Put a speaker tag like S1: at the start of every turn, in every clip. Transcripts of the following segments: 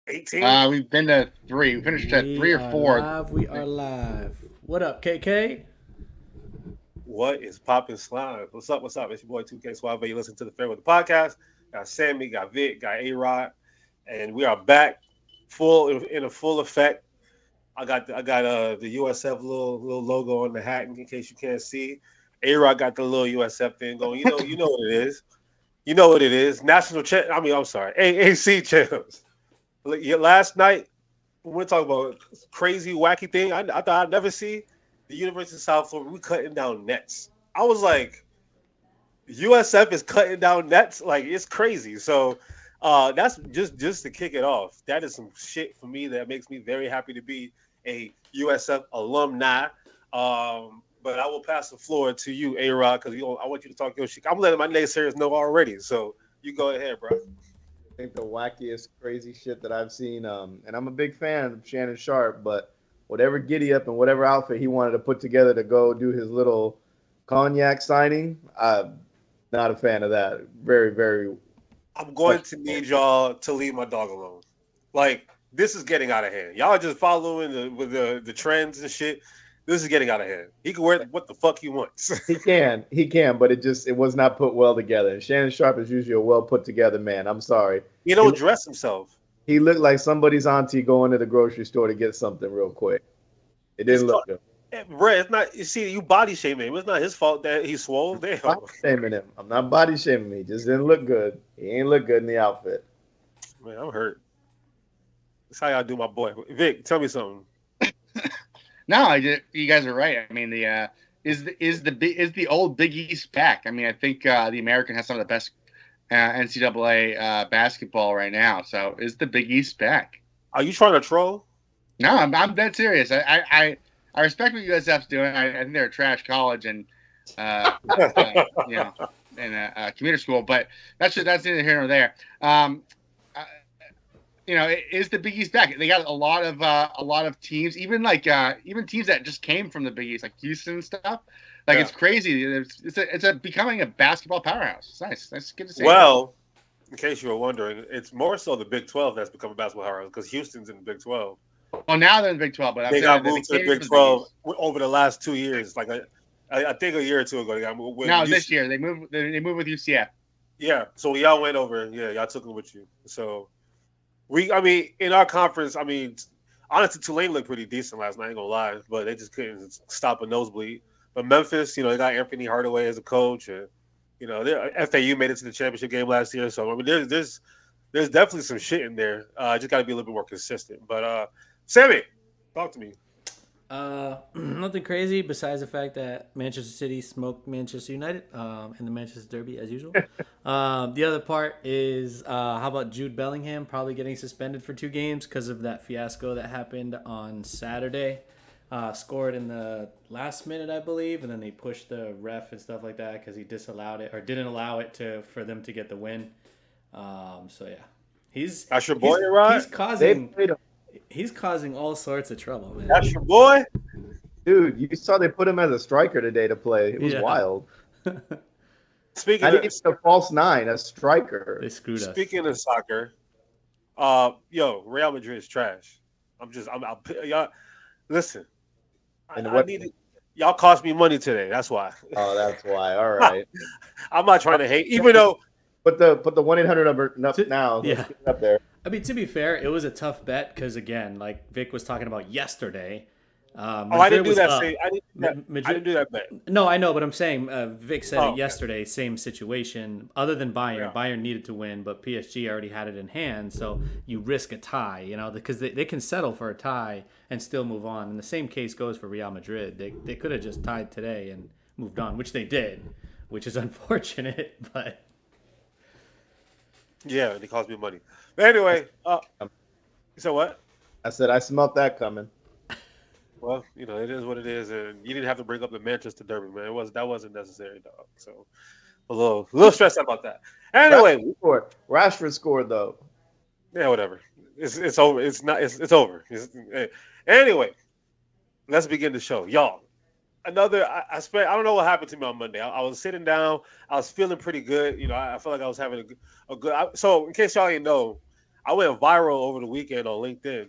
S1: 18?
S2: We've been to 3. We finished at 3 or 4.
S3: We are live. What up, KK?
S1: What is poppin' slime? What's up? What's up? It's your boy 2K Suave. You listen to the Fair with the podcast. Got Sammy, got Vic, got A-Rod, and we are back in a full effect. I got the USF little logo on the hat in case you can't see. A-Rod got the little USF thing going. You know what it is. You know what it is. I'm sorry. AAC champs. Last night, we're talking about crazy, wacky thing. I thought I'd never see the University of South Florida. We cutting down nets. I was like, USF is cutting down nets. Like it's crazy. So that's just to kick it off. That is some shit for me that makes me very happy to be a USF alumni. But I will pass the floor to you, A-Rod, because I want you to talk your shit. I'm letting my naysayers know already. So you go ahead, bro.
S4: I think the wackiest, crazy shit that I've seen. And I'm a big fan of Shannon Sharp, but whatever giddy up and whatever outfit he wanted to put together to go do his little cognac signing, I'm not a fan of that. Very, very.
S1: I'm going to need y'all to leave my dog alone. Like this is getting out of hand. Y'all are just following the trends and shit. This is getting out of hand. He can wear what the fuck he wants.
S4: He can, but it was not put well together. And Shannon Sharp is usually a well put together man. I'm sorry.
S1: He don't dress himself.
S4: He looked like somebody's auntie going to the grocery store to get something real quick. It didn't look good.
S1: Bro, it's not. You see, you body shaming him. It's not his fault that he swole. Damn.
S4: I'm not shaming him. I'm not body shaming him. He just didn't look good. He ain't look good in the outfit.
S1: Man, I'm hurt. That's how y'all do, my boy. Vic, tell me something.
S2: No, you guys are right. I mean, is the old Big East back? I mean, I think the American has some of the best NCAA basketball right now. So is the Big East back?
S1: Are you trying to troll?
S2: No, I'm dead serious. I respect what USF's doing. I think they're a trash college and and a commuter school, but that's neither here nor there. Is the Big East back? They got a lot of teams, even teams that just came from the Big East, like Houston and stuff. Like It's crazy. It's becoming a basketball powerhouse. It's nice. That's good to see.
S1: Well, in case you were wondering, it's more so the Big 12 that's become a basketball powerhouse because Houston's in the Big 12.
S2: Well, now they're in the Big 12, but
S1: they got moved to the Big 12 over the last 2 years. Like I think a year or two ago they got moved.
S2: No, this year they moved. They moved with UCF.
S1: Yeah, so y'all went over. Yeah, y'all took them with you. So. In our conference, honestly, Tulane looked pretty decent last night, I ain't gonna lie, but they just couldn't stop a nosebleed. But Memphis, they got Anthony Hardaway as a coach, and FAU made it to the championship game last year. So there's definitely some shit in there. Just got to be a little bit more consistent. But Sammy, talk to me.
S3: Nothing crazy besides the fact that Manchester City smoked Manchester United in the Manchester Derby as usual. The other part is how about Jude Bellingham probably getting suspended for 2 games because of that fiasco that happened on Saturday. Scored in the last minute, I believe, and then they pushed the ref and stuff like that because he disallowed it or didn't allow it for them to get the win. So yeah,
S1: that's your boy, right?
S3: He's causing all sorts of trouble, man.
S1: That's your boy?
S4: Dude, you saw they put him as a striker today to play. It was wild.
S1: Speaking
S4: a false 9, a striker.
S3: They screwed us.
S1: Speaking of soccer, Real Madrid is trash. Y'all listen. Y'all cost me money today. That's why.
S4: Oh, that's why. All right.
S1: I'm not trying to hate, even though.
S4: Put the 1-800 number now.
S3: Yeah.
S4: Up there.
S3: To be fair, it was a tough bet because, again, like Vic was talking about yesterday.
S1: I didn't do that. I didn't do that bet.
S3: No, I know, but I'm saying Vic said it yesterday. Same situation. Other than Bayern, Bayern needed to win, but PSG already had it in hand. So you risk a tie, because they can settle for a tie and still move on. And the same case goes for Real Madrid. They could have just tied today and moved on, which they did, which is unfortunate, but.
S1: Yeah, they cost me money. But anyway, so what?
S4: I said I smelt that coming.
S1: Well, it is what it is, and you didn't have to bring up the Manchester Derby, man. That wasn't necessary, dog. So a little stressed about that. Anyway,
S4: Rashford scored though.
S1: Yeah, whatever. It's over. It's over. Anyway, let's begin the show, y'all. I don't know what happened to me on Monday. I was sitting down. I was feeling pretty good. I felt like I was having a good. So in case y'all didn't know, I went viral over the weekend on LinkedIn.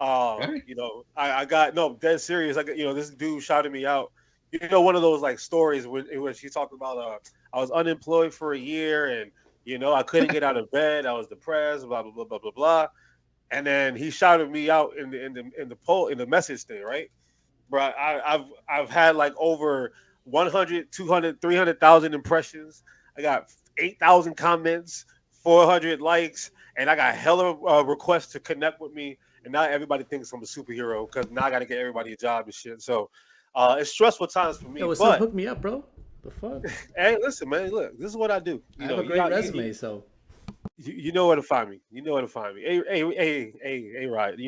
S2: Really?
S1: You know, I got no dead serious. This dude shouted me out. You know, one of those like stories when she talked about I was unemployed for a year and I couldn't get out of bed. I was depressed. Blah blah blah blah blah blah. And then he shouted me out in the poll in the message thing, right? Bro, I've had like over 100, 200, 300,000 impressions. I got 8,000 comments, 400 likes, and I got hella requests to connect with me. And now everybody thinks I'm a superhero because now I got to get everybody a job and shit. So it's stressful times for me.
S3: Yo, what's up? Hook me up, bro. The fuck?
S1: Hey, listen, man. Look, this is what I do.
S3: I have a great resume, so.
S1: You know where to find me. You know where to find me. Hey, right.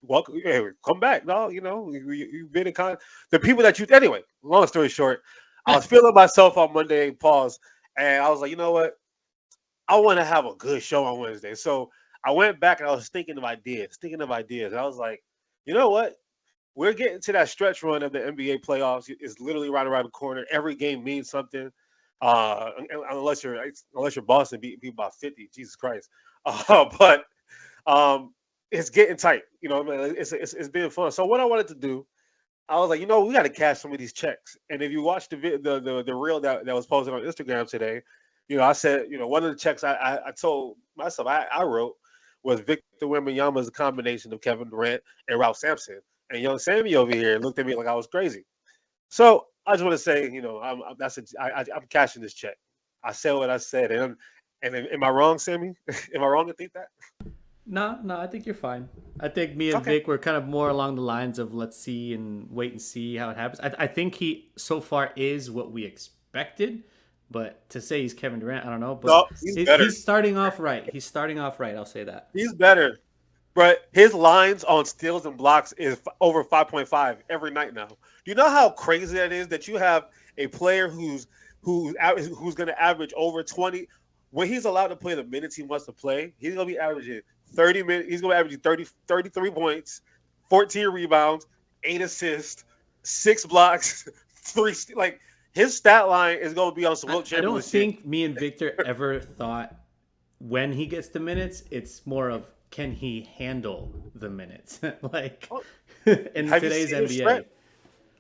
S1: Welcome. Hey, come back, dog. You've been in the people that you. Anyway, long story short, I was feeling myself on Monday. Pause, and I was like, you know what? I want to have a good show on Wednesday. So I went back and I was thinking of ideas. And I was like, you know what? We're getting to that stretch run of the NBA playoffs. It's literally right around the corner. Every game means something. Unless you're Boston beat by 50, Jesus Christ. But it's getting tight. It's been fun. So what I wanted to do, I was like, we got to cash some of these checks. And if you watch the reel that was posted on Instagram today, I said, one of the checks I told myself I wrote was Victor Wembenyama is a combination of Kevin Durant and Ralph Sampson. And young Sammy over here looked at me like I was crazy. So I just want to say, I'm cashing this check. I said what I said, and am I wrong, Sammy? Am I wrong to think that?
S3: No, I think you're fine. I think me and Vic were kind of more along the lines of let's see and wait and see how it happens. I think he so far is what we expected, but to say he's Kevin Durant, I don't know. But
S1: no, he's
S3: starting off right. I'll say that.
S1: He's better. But his lines on steals and blocks is over 5.5 every night now. Do you know how crazy that is? That you have a player who's going to average over 20 when he's allowed to play the minutes he wants to play. He's going to be averaging 30 minutes. He's going to average 33 points, 14 rebounds, 8 assists, 6 blocks, 3. Like his stat line is going to be on some Wilt Chamberlain.
S3: I don't think me and Victor ever thought when he gets the minutes, it's more of can he handle the minutes? In today's NBA.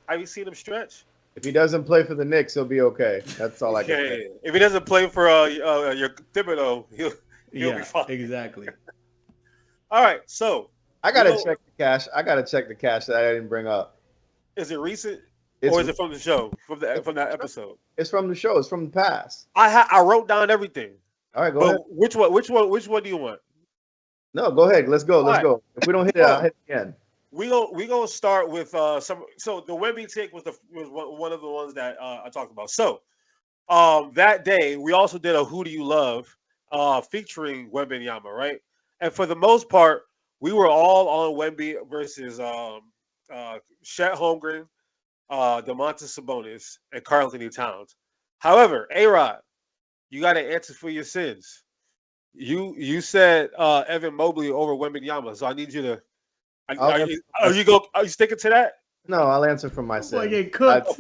S1: Have you seen him stretch?
S4: If he doesn't play for the Knicks, he'll be okay. That's all I can say.
S1: If he doesn't play for your Thibodeau, he'll be fine.
S3: Exactly.
S1: All right, so
S4: I gotta check the cash. That I didn't bring up.
S1: Is it recent or is it from the show? From that episode?
S4: It's from the show. It's from the past.
S1: I wrote down everything.
S4: All right, go ahead.
S1: Which one do you want?
S4: No, go ahead. Let's go. Go. If we don't hit it, I'll hit it again.
S1: We gonna start with some. So the Wemby take was one of the ones that I talked about. So that day we also did a Who Do You Love featuring Wembenyama, right? And for the most part, we were all on Wemby versus Chet Holmgren, Domantas Sabonis, and Karl-Anthony Towns. However, A-Rod, you got to answer for your sins. You said Evan Mobley over Wembenyama, so I need you to. Are you sticking to that?
S4: No, I'll answer for my sins.
S3: Get cooked.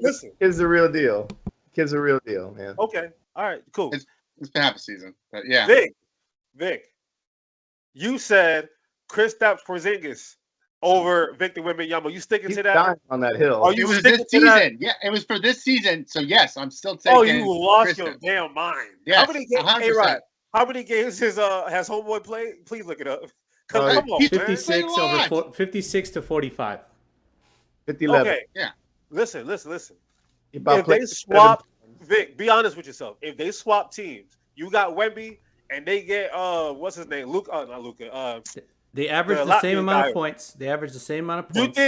S1: Listen,
S4: kid's the real deal. Kid's a real deal, man.
S1: Okay, all right, cool.
S2: It's been half a season, but yeah.
S1: Vic, you said Kristaps Porzingis over Victor Wembanyama. You sticking to that?
S4: Dying on that hill.
S1: Are you
S2: it was
S1: sticking
S2: this
S1: to
S2: season.
S1: that?
S2: Yeah, it was for this season. So yes, I'm still taking.
S1: Oh, you lost
S2: Kristaps.
S1: your damn mind.
S2: Yes,
S1: how many games?
S2: 100%.
S1: A-Rod, how many games has Homeboy played? Please look it up. Come on,
S2: he's
S3: 56
S2: man.
S3: over 56 to 45.
S4: 50-11.
S1: Okay.
S2: Yeah.
S1: Listen.
S4: If
S1: they swap, Vic, be honest with yourself. If they swap teams, you got Wemby and they get what's his name? Not Luka.
S3: They average the same amount of points. They average the same amount of points.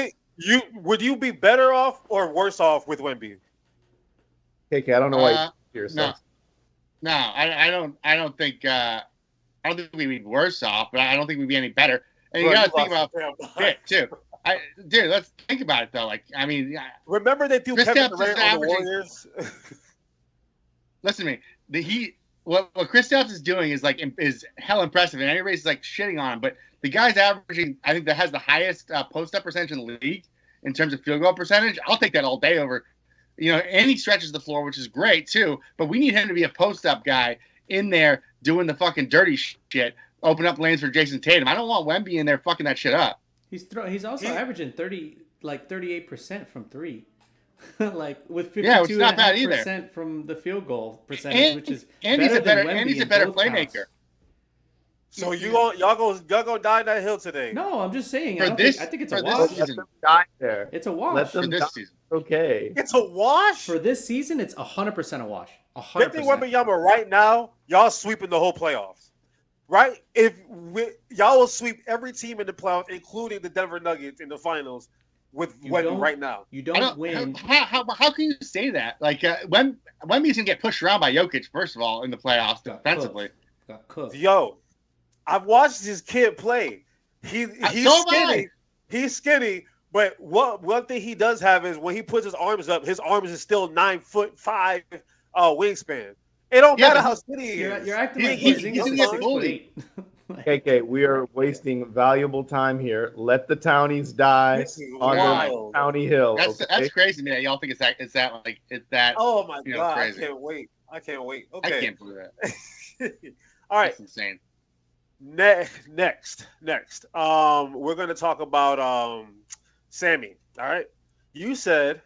S1: Would you be better off or worse off with Wemby?
S4: KK, I don't know why you're
S2: No, I don't think we'd be worse off, but I don't think we'd be any better. And you got to think about Vic too. Let's think about it though. Like, I mean,
S1: remember they threw Kevin Durant on the Warriors.
S2: Listen to me. What Kristaps is doing is hell impressive, and everybody's like shitting on him. But the guy's averaging, I think, that has the highest post-up percentage in the league in terms of field goal percentage. I'll take that all day over, and he stretches the floor, which is great too. But we need him to be a post-up guy in there doing the fucking dirty shit, open up lanes for Jason Tatum. I don't want Wemby in there fucking that shit up.
S3: He's also averaging 38% from three. Like with 52.5% from the field goal percentage, which is
S2: he's a better playmaker.
S3: Counts.
S1: So y'all go die on that hill today?
S3: No, I'm just saying. I think it's a
S4: wash. Let them die there.
S3: It's a wash
S4: Let them
S2: for this season.
S4: Okay.
S1: It's a wash
S3: for this season. It's 100% a wash. 100%.
S1: Good thing Wembenyama right now, y'all sweeping the whole playoffs, right? Y'all will sweep every team in the playoffs, including the Denver Nuggets in the finals. With Wemby right now,
S3: you don't win.
S2: How can you say that? Like Wemby's gonna get pushed around by Jokic first of all in the playoffs defensively.
S3: Got cooked.
S1: Yo, I've watched this kid play. He's skinny. He's skinny, but one thing he does have is when he puts his arms up, his arms is still 9'5" wingspan. It don't matter how skinny he is.
S3: You're acting like
S2: he's gonna get bullied.
S4: Okay, we are wasting valuable time here. Let the townies die on the Townie Hill.
S2: That's crazy, man. Y'all think it's that?
S1: Oh my god!
S2: Crazy.
S1: I can't wait. Okay,
S2: I can't believe that.
S1: All right,
S2: that's insane.
S1: Next, we're gonna talk about Sami. All right, you said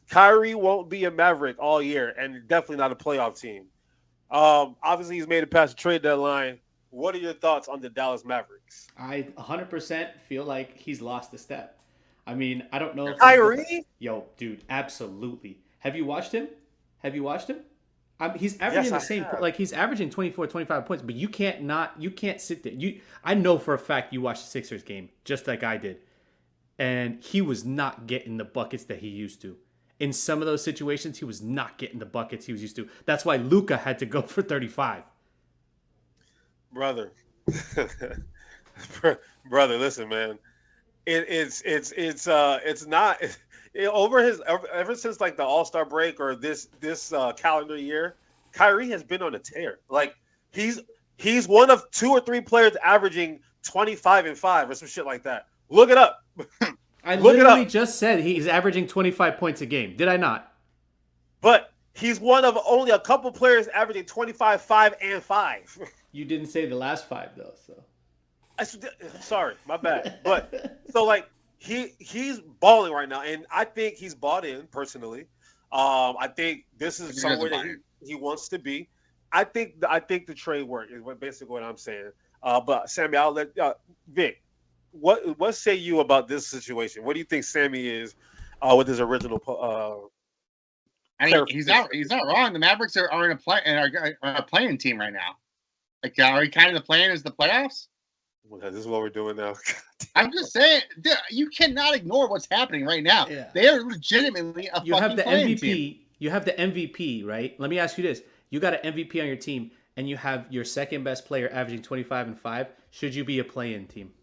S1: Kyrie won't be a Maverick all year, and definitely not a playoff team. Obviously, he's made it past the trade deadline. What are your thoughts on the Dallas Mavericks?
S3: I 100% feel like he's lost a step. I mean, I don't know if
S1: Kyrie?
S3: Yo, dude, absolutely. Have you watched him? He's averaging the same. Like he's averaging 24, 25 points, but you can't sit there. I know for a fact you watched the Sixers game just like I did, and he was not getting the buckets that he used to. In some of those situations, he was not getting the buckets he was used to. That's why Luka had to go for 35.
S1: Brother, listen, man. It's not ever since like the All-Star break or this calendar year, Kyrie has been on a tear. Like he's one of 2 or 3 players averaging 25 and 5 or some shit like that. Look it up.
S3: I literally just said he's averaging 25 points a game. Did I not?
S1: But he's one of only a couple players averaging 25, 5, and 5.
S3: You didn't say the last 5 though, so.
S1: Sorry, my bad. But so like he's balling right now, and I think he's bought in personally. I think this is somewhere that he wants to be. I think the trade work is basically what I'm saying. But Sami, I'll let Vic. What say you about this situation? What do you think Sami is with his original?
S2: I mean, he's not wrong. The Mavericks are in a playing team right now. Like, are we kind of the plan is the playoffs?
S1: Well, this is what we're doing now.
S2: I'm just saying, dude, you cannot ignore what's happening right now. Yeah. They are legitimately a fucking playing team.
S3: You have the MVP, right? Let me ask you this: you got an MVP on your team, and you have your second best player averaging 25 and 5. Should you be a play-in team?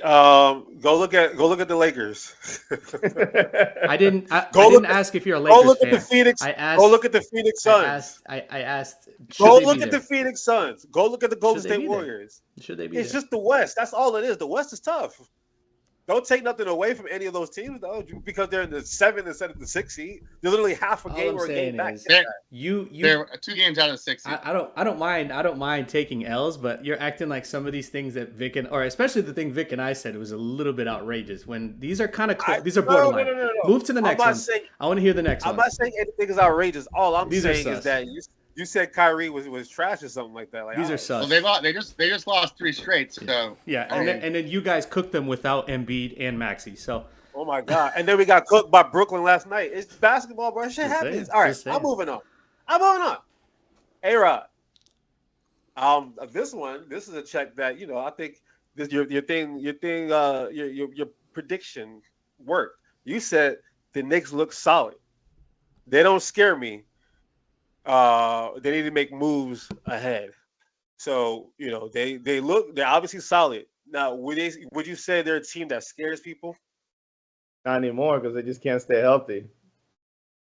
S1: Go look at the Lakers.
S3: I didn't ask if you're a Lakers fan.
S1: Go look at the Phoenix. Go look at the Phoenix Suns.
S3: I asked.
S1: Go look at the Phoenix Suns. Go look at the Golden State Warriors.
S3: Should they be?
S1: It's just the West. That's all it is. The West is tough. Don't take nothing away from any of those teams, though, because they're in the 7th instead of the 6th seed. They're literally half a game or a game back.
S2: They're 2 games out of the 6th seed.
S3: I don't mind taking L's, but you're acting like some of these things that Vic or especially the thing Vic and I said was a little bit outrageous. When these are kind of close. These are borderline. No. Move to the next one. I want to hear the next one.
S1: I'm not saying anything is outrageous. All I'm saying is that you said Kyrie was trash or something like that. Like,
S3: these are sus.
S2: Well, they just lost 3 straight. So
S3: yeah, and then you guys cooked them without Embiid and Maxey. So
S1: oh my god, and then we got cooked by Brooklyn last night. It's basketball, bro. Shit happens. All right, I'm moving on. A-Rod. This is a check that I think this your prediction worked. You said the Knicks look solid. They don't scare me. They need to make moves ahead. So, they're obviously solid. Now, would you say they're a team that scares people?
S4: Not anymore, because they just can't stay healthy.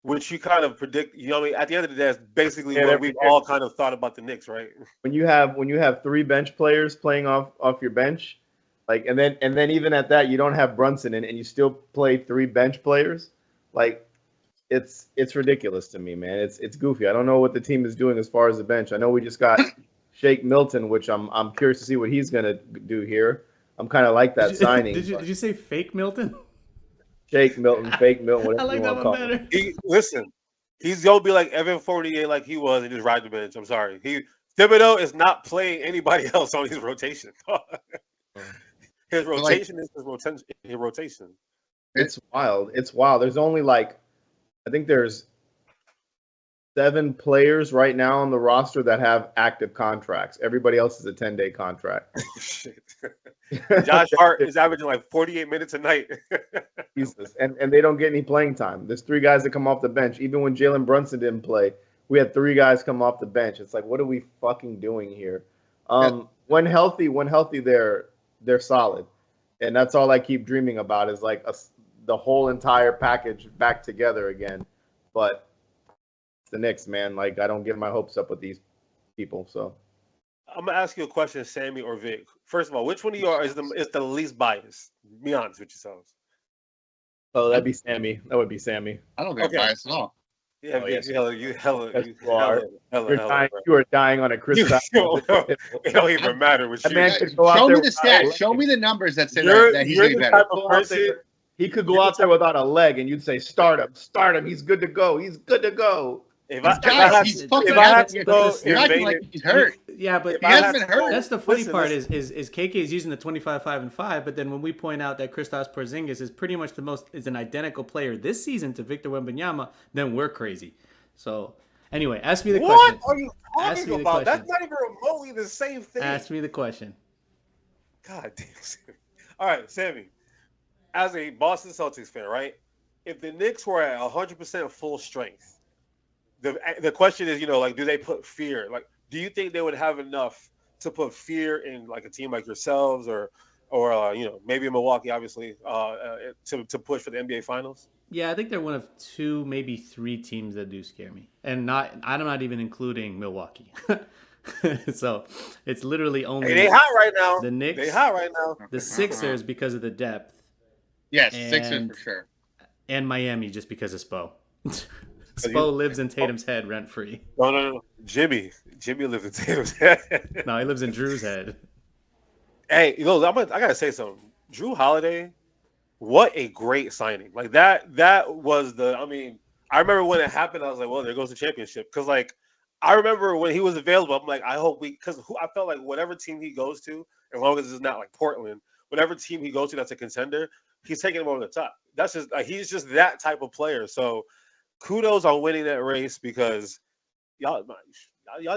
S1: Which you kind of predict, at the end of the day, that's basically what we've all kind of thought about the Knicks, right?
S4: When you have 3 bench players playing off your bench, like, and then even at that, you don't have Brunson and you still play 3 bench players, like, it's ridiculous to me, man. It's goofy. I don't know what the team is doing as far as the bench. I know we just got Shake Milton, which I'm curious to see what he's gonna do here. I'm kind of like that signing.
S3: Did you say fake Milton?
S4: Shake Milton, fake Milton,
S3: I
S4: whatever
S3: like
S4: you
S3: that
S4: want to
S3: one
S4: call
S3: better.
S4: him.
S1: Listen, he's gonna be like Evan Fournier, like he was, and just ride the bench. I'm sorry. Thibodeau is not playing anybody else on his rotation. His rotation is his rotation.
S4: It's wild. It's wild. There's only like, I think there's 7 players right now on the roster that have active contracts. Everybody else is a 10-day contract.
S1: Shit. Josh Hart is averaging like 48 minutes a night.
S4: Jesus. And they don't get any playing time. There's 3 guys that come off the bench. Even when Jalen Brunson didn't play, we had 3 guys come off the bench. It's like, what are we fucking doing here? When healthy, they're solid. And that's all I keep dreaming about is like the whole entire package back together again. But the Knicks, man, like I don't get my hopes up with these people. So
S1: I'm gonna ask you a question, Sammy or Vic. First of all, which one of you is the least biased? Be honest with yourselves.
S4: Oh, that'd be Sammy. That would be Sammy.
S2: I don't think I'm biased at all.
S1: Yeah,
S4: yes.
S1: you hella.
S4: You are dying on a crystal.
S1: It don't even matter what you.
S2: Show me the stats. Show me the numbers that say that he's getting better.
S4: He could go out there without a leg, and you'd say, "Start him. He's good to go. He's good to go."
S1: If I had to go,
S2: you're acting like he's hurt.
S3: Yeah, but
S2: he hasn't been hurt.
S3: That's the funny part is KK is using the 25-5-5, but then when we point out that Kristaps Porzingis is pretty much is an identical player this season to Victor Wembanyama, then we're crazy. So anyway, ask me the question.
S1: What are you talking about? That's not even remotely the same thing.
S3: Ask me the question.
S1: God damn. All right, Sammy. As a Boston Celtics fan, right? If the Knicks were at 100% full strength, the question is, like, do they put fear? Like, do you think they would have enough to put fear in like a team like yourselves or maybe Milwaukee, obviously, to push for the NBA Finals?
S3: Yeah, I think they're one of 2, maybe 3 teams that do scare me, and I'm not even including Milwaukee. So it's literally only
S1: they hot right now.
S3: The Knicks,
S1: they hot right now.
S3: The Sixers because of the depth.
S2: Yes, Sixers for sure.
S3: And Miami just because of Spo. Spo lives in Tatum's head rent free.
S1: No. Jimmy lives in Tatum's head.
S3: No, he lives in Drew's head.
S1: Hey, I gotta say something. Drew Holiday, what a great signing! Like that was I remember when it happened. I was like, well, there goes the championship. Because like I remember when he was available, I'm like, I hope because I felt like whatever team he goes to, as long as it's not like Portland, whatever team he goes to that's a contender, he's taking him over the top. That's just like he's just that type of player. So kudos on winning that race because y'all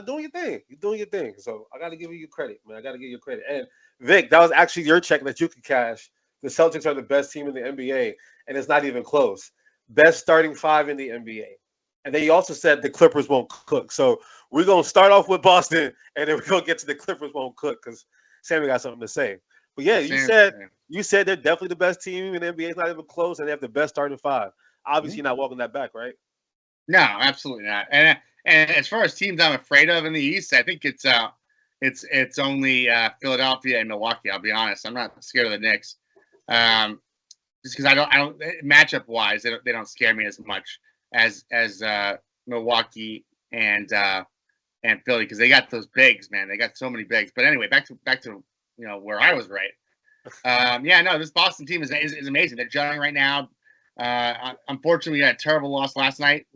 S1: doing your thing. You're doing your thing. So I got to give you credit, man. I got to give you credit. And Vic, that was actually your check that you could cash. The Celtics are the best team in the NBA, and it's not even close. Best starting 5 in the NBA. And then you also said the Clippers won't cook. So we're going to start off with Boston, and then we're going to get to the Clippers won't cook because Sammy got something to say. But yeah, you said they're definitely the best team in the NBA. It's not even close, and they have the best starting 5. Obviously, you're not walking that back, right?
S2: No, absolutely not. And as far as teams I'm afraid of in the East, I think it's only Philadelphia and Milwaukee. I'll be honest. I'm not scared of the Knicks, just because I don't matchup wise they don't scare me as much as Milwaukee and Philly because they got those bigs, man. They got so many bigs. But anyway, back to where I was right. This Boston team is amazing. They're gelling right now. Unfortunately, we had a terrible loss last night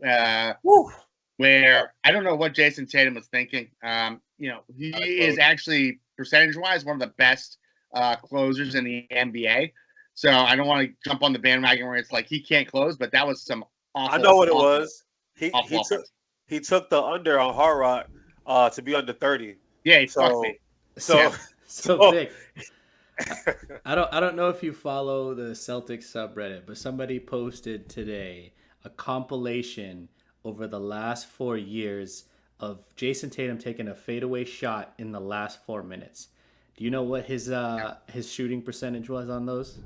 S2: where I don't know what Jason Tatum was thinking. He is actually percentage-wise one of the best closers in the NBA. So I don't want to jump on the bandwagon where it's like he can't close, but that was some awful.
S1: I know what it was. He took the under on Hard Rock to be under 30.
S2: Yeah, he fucked me.
S3: So Vic, I don't know if you follow the Celtics subreddit, but somebody posted today a compilation over the last 4 years of Jason Tatum taking a fadeaway shot in the last 4 minutes. Do you know what his shooting percentage was on those?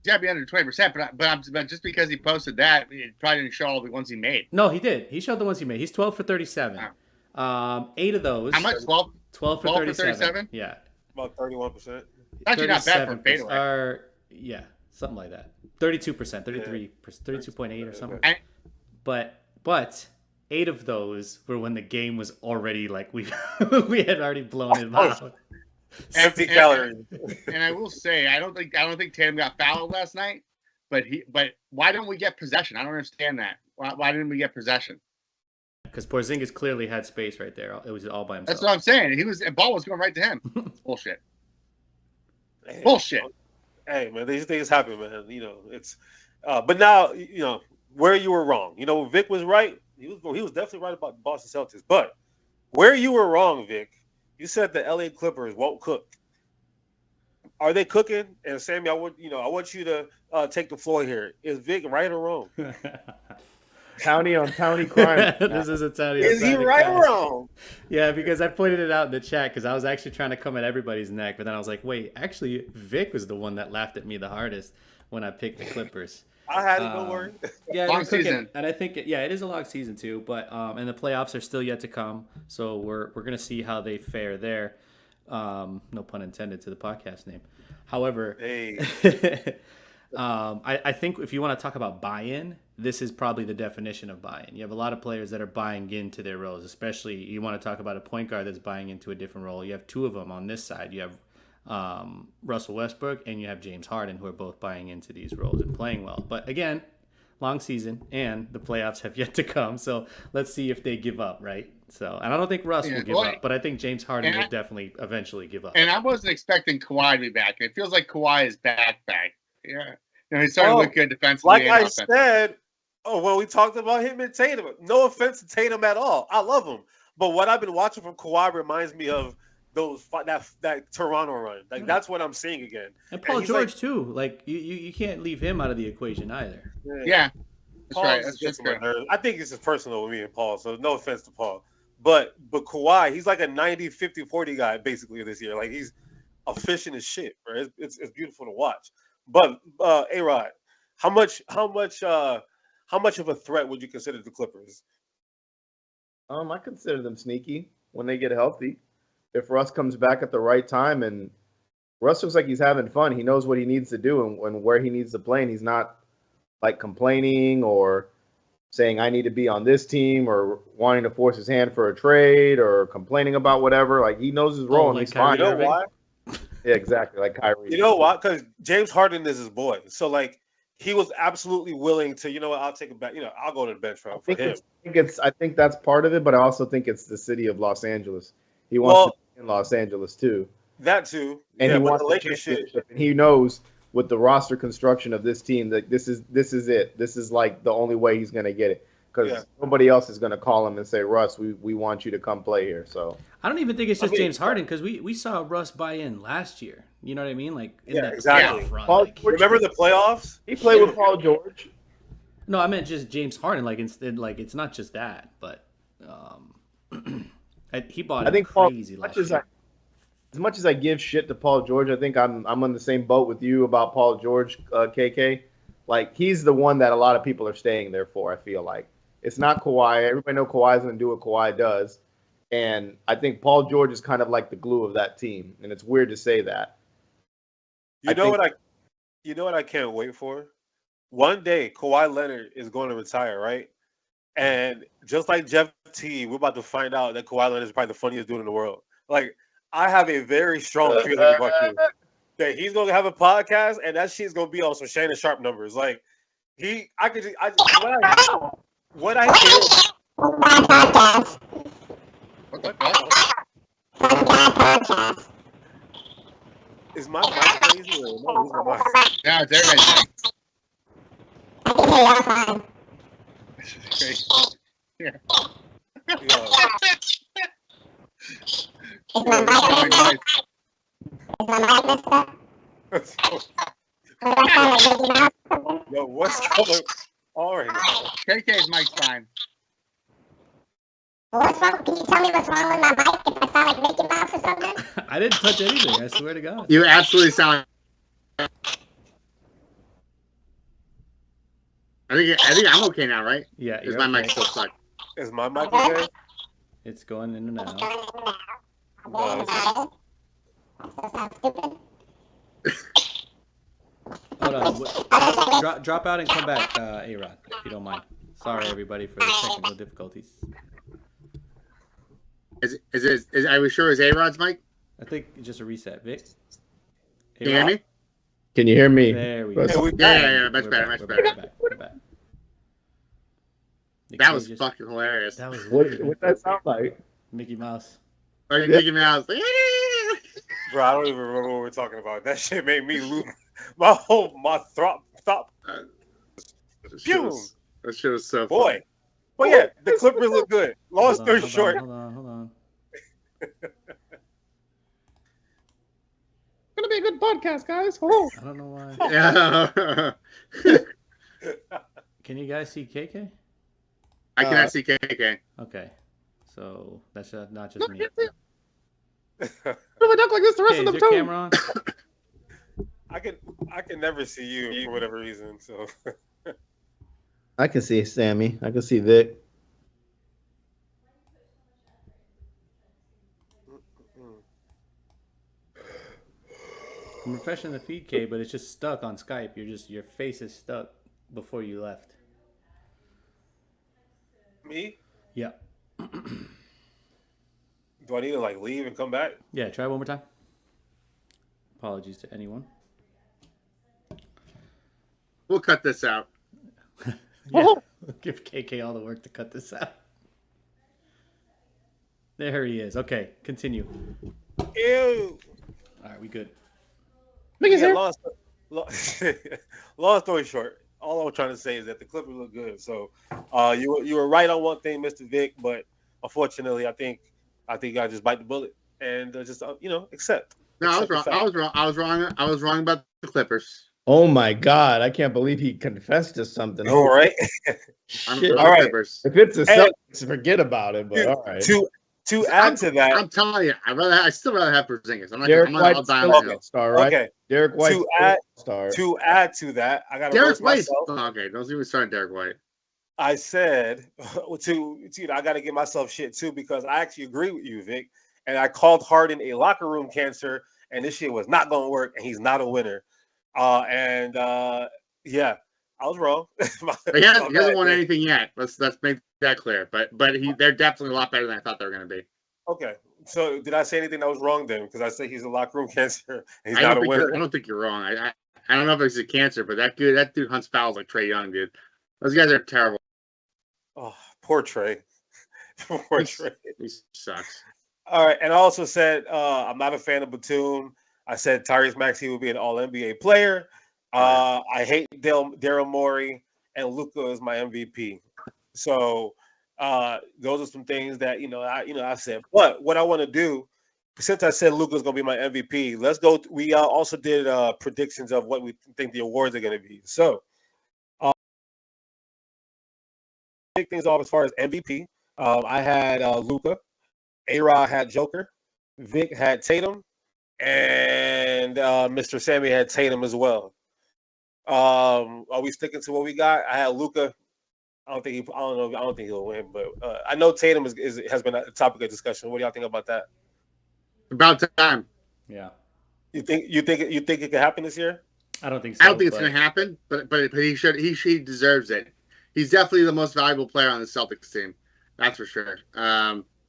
S2: Yeah, be under 20%, but just because he posted that, it probably didn't show all the ones he made.
S3: No, he did. He showed the ones he made. He's 12 for 37. 8 of those.
S2: How much? 12
S3: for 37? Yeah.
S1: About 31%.
S2: Actually not bad for a fadeaway.
S3: Yeah, something like that. 32%, 32.8 or something. But 8 of those were when the game was already like we had already blown it out.
S1: Empty calories.
S2: And I will say, I don't think Tatum got fouled last night. But why don't we get possession? I don't understand that. Why didn't we get possession?
S3: Because Porzingis clearly had space right there. It was all by himself.
S2: That's what I'm saying. The ball was going right to him. Bullshit. Bullshit.
S1: Hey man, these things happen, man. It's. But now where you were wrong. Vic was right. He was definitely right about the Boston Celtics. But where you were wrong, Vic, you said the LA Clippers won't cook. Are they cooking? And Sammy, I want you to take the floor here. Is Vic right or wrong?
S4: County on county crime.
S3: This is a townie.
S1: Is he right or wrong?
S3: Yeah, because I pointed it out in the chat because I was actually trying to come at everybody's neck, but then I was like, wait, actually, Vic was the one that laughed at me the hardest when I picked the Clippers.
S1: I had it, don't worry.
S3: Yeah,
S2: long season,
S3: and I think it is a long season too. But and the playoffs are still yet to come, so we're gonna see how they fare there. No pun intended to the podcast name. However,
S1: hey.
S3: I think if you want to talk about buy-in, this is probably the definition of buy-in. You have a lot of players that are buying into their roles, especially you want to talk about a point guard that's buying into a different role. You have 2 of them on this side. You have Russell Westbrook and you have James Harden, who are both buying into these roles and playing well. But again, long season and the playoffs have yet to come. So let's see if they give up, right? So, and I don't think Russ will give up, but I think James Harden will definitely eventually give up.
S2: And I wasn't expecting Kawhi to be back. It feels like Kawhi is back. Yeah. He's starting to look good defensively.
S1: Like I said, when we talked about him and Tatum, no offense to Tatum at all. I love him. But what I've been watching from Kawhi reminds me of that Toronto run. Like that's what I'm seeing again.
S3: And Paul George too. Like you can't leave him out of the equation either.
S2: Yeah. That's right. That's good.
S1: I think it's just personal with me and Paul, so no offense to Paul. But Kawhi, he's like a 90, 50, 40 guy basically this year. Like he's efficient as shit, right? It's beautiful to watch. But A-Rod, how much of a threat would you consider the Clippers?
S4: I consider them sneaky when they get healthy. If Russ comes back at the right time, and Russ looks like he's having fun, he knows what he needs to do and where he needs to play, and he's not like complaining or saying I need to be on this team or wanting to force his hand for a trade or complaining about whatever. Like he knows his role and he's fine.
S1: You know why?
S4: Yeah, exactly. Like Kyrie.
S1: You know why? Because James Harden is his boy. So like he was absolutely willing to. You know what? I'll take it back. I'll go to the bench for him.
S4: I think that's part of it, but I also think it's the city of Los Angeles. He wants to be in Los Angeles too.
S1: That too.
S4: And he wants
S1: the Lakers shit.
S4: And he knows with the roster construction of this team that this is it. This is like the only way he's gonna get it. Because nobody else is going to call him and say, Russ, we want you to come play here. So
S3: I don't even think it's just James Harden because we saw Russ buy in last year. You know what I mean? Like
S1: exactly.
S3: Run,
S1: remember the playoffs?
S4: He played with Paul George.
S3: No, I meant just James Harden. Like instead, like it's not just that, but he bought. I think crazy last year.
S4: As much as I give shit to Paul George, I think I'm on the same boat with you about Paul George, KK. Like he's the one that a lot of people are staying there for. I feel like. It's not Kawhi. Everybody knows Kawhi's going to do what Kawhi does. And I think Paul George is kind of like the glue of that team. And it's weird to say that.
S1: You know what I can't wait for? One day, Kawhi Leonard is going to retire, right? And just like Jeff T, we're about to find out that Kawhi Leonard is probably the funniest dude in the world. Like, I have a very strong feeling about you. That he's going to have a podcast, and that shit's going to be on some Shannon Sharp numbers. Like, what I hear. Is my mic crazy or no? My mic?
S2: Yeah, it's everybody's
S5: Is my mic
S1: Yo, what's going on right now?
S2: KK's mic's fine.
S5: What's wrong? Can you tell me what's wrong with my mic? If I sound like Mickey Mouse or something?
S3: I didn't touch anything. I swear to God.
S2: You absolutely sound. I think I'm okay now, right?
S3: Yeah.
S2: Is my mic still stuck?
S1: Is my mic okay?
S3: It's going in and out. Hold on. Drop out and come back, A-Rod, if you don't mind. Sorry, everybody, for the technical difficulties.
S2: Are we sure it's A-Rod's mic?
S3: I think it's just a reset, Vic.
S2: Can you hear me?
S4: Can you hear me?
S3: There we go.
S2: Yeah, much
S3: We're
S2: better,
S3: back,
S2: much
S3: we're
S2: better.
S3: back, we're back.
S2: That was fucking hilarious.
S3: That was
S4: What that sound like?
S3: Mickey Mouse.
S2: Like Mickey Mouse.
S1: Bro, I don't even remember what we're talking about. That shit made me lose my throat.
S2: That shit was so
S1: Boy.
S2: funny.
S1: But yeah, the Clippers look good. Long story short.
S3: Hold on.
S4: Gonna be a good podcast, guys. Oh.
S3: I don't know why.
S2: Yeah.
S3: Can you guys see KK?
S2: I cannot see KK.
S3: Okay. So that's not just me.
S4: What if I duck like this the rest
S3: Okay,
S4: of
S3: is
S4: the
S3: your
S4: too?
S3: camera on?
S1: I can never see you for whatever reason. So
S4: I can see Sammy. I can see Vic.
S3: I'm refreshing the feed, K, but it's just stuck on Skype. Your face is stuck before you left.
S1: me?
S3: Yeah.
S1: Do I need to like leave and come back?
S3: Yeah, try one more time. Apologies to anyone.
S2: We'll cut this out.
S3: Yeah. Give KK all the work to cut this out. There he is. Okay, continue.
S1: Ew.
S3: All right, we good.
S1: Yeah, long story short, all I was trying to say is that the Clippers look good. So you were right on one thing, Mr. Vic, but unfortunately, I think I just bite the bullet and just accept.
S2: No, I was
S1: Accept
S2: wrong.
S1: the fact.
S2: I was wrong about the Clippers.
S4: Oh my God! I can't believe he confessed to something.
S1: All right.
S4: Shit.
S1: All right.
S2: Clippers.
S4: If it's a
S1: Hey.
S4: Celtics, forget about it. But all right.
S1: To add to that,
S2: I'm telling you, I still rather have Porzingis. I'm not.
S4: Derek
S2: I'm not
S4: White's
S2: all dying
S4: still
S2: on
S4: an
S2: him.
S4: all-star, right?
S1: okay.
S4: Derek White's
S1: To add-
S4: star.
S1: To add to that, I got to
S2: Derek
S1: roast
S2: White.
S1: myself.
S2: Oh, okay, don't even start Derek White.
S1: I said I got to give myself shit too because I actually agree with you, Vic. And I called Harden a locker room cancer, and this shit was not going to work, and he's not a winner. Yeah, I was wrong.
S2: But he hasn't won anything yet. Let's make that clear. But they're definitely a lot better than I thought they were going to be.
S1: Okay, so did I say anything that was wrong then? Because I say he's a locker room cancer, and he's
S2: I
S1: not a winner.
S2: don't think you're wrong. I don't know if it's a cancer, but that dude hunts fouls like Trae Young, dude. Those guys are terrible.
S1: Oh, poor Trey. Poor Trey.
S2: He sucks.
S1: All right, and I also said I'm not a fan of Batum. I said Tyrese Maxey would be an All-NBA player. I hate Daryl Morey, and Luka is my MVP. So those are some things that I said. But what I want to do, since I said Luka is going to be my MVP, let's go. We also did predictions of what we think the awards are going to be. So kick things off as far as MVP. I had Luka. A-Rod had Joker. Vic had Tatum. And Mr. Sami had Tatum as well. Are we sticking to what we got? I had Luka. I don't think he'll win, but I know Tatum has been a topic of discussion. What do y'all think about that?
S2: About time.
S3: Yeah.
S1: You think it could happen this year?
S3: I don't think so.
S2: I don't think it's going to happen, but he deserves it. He's definitely the most valuable player on the Celtics team. That's for sure.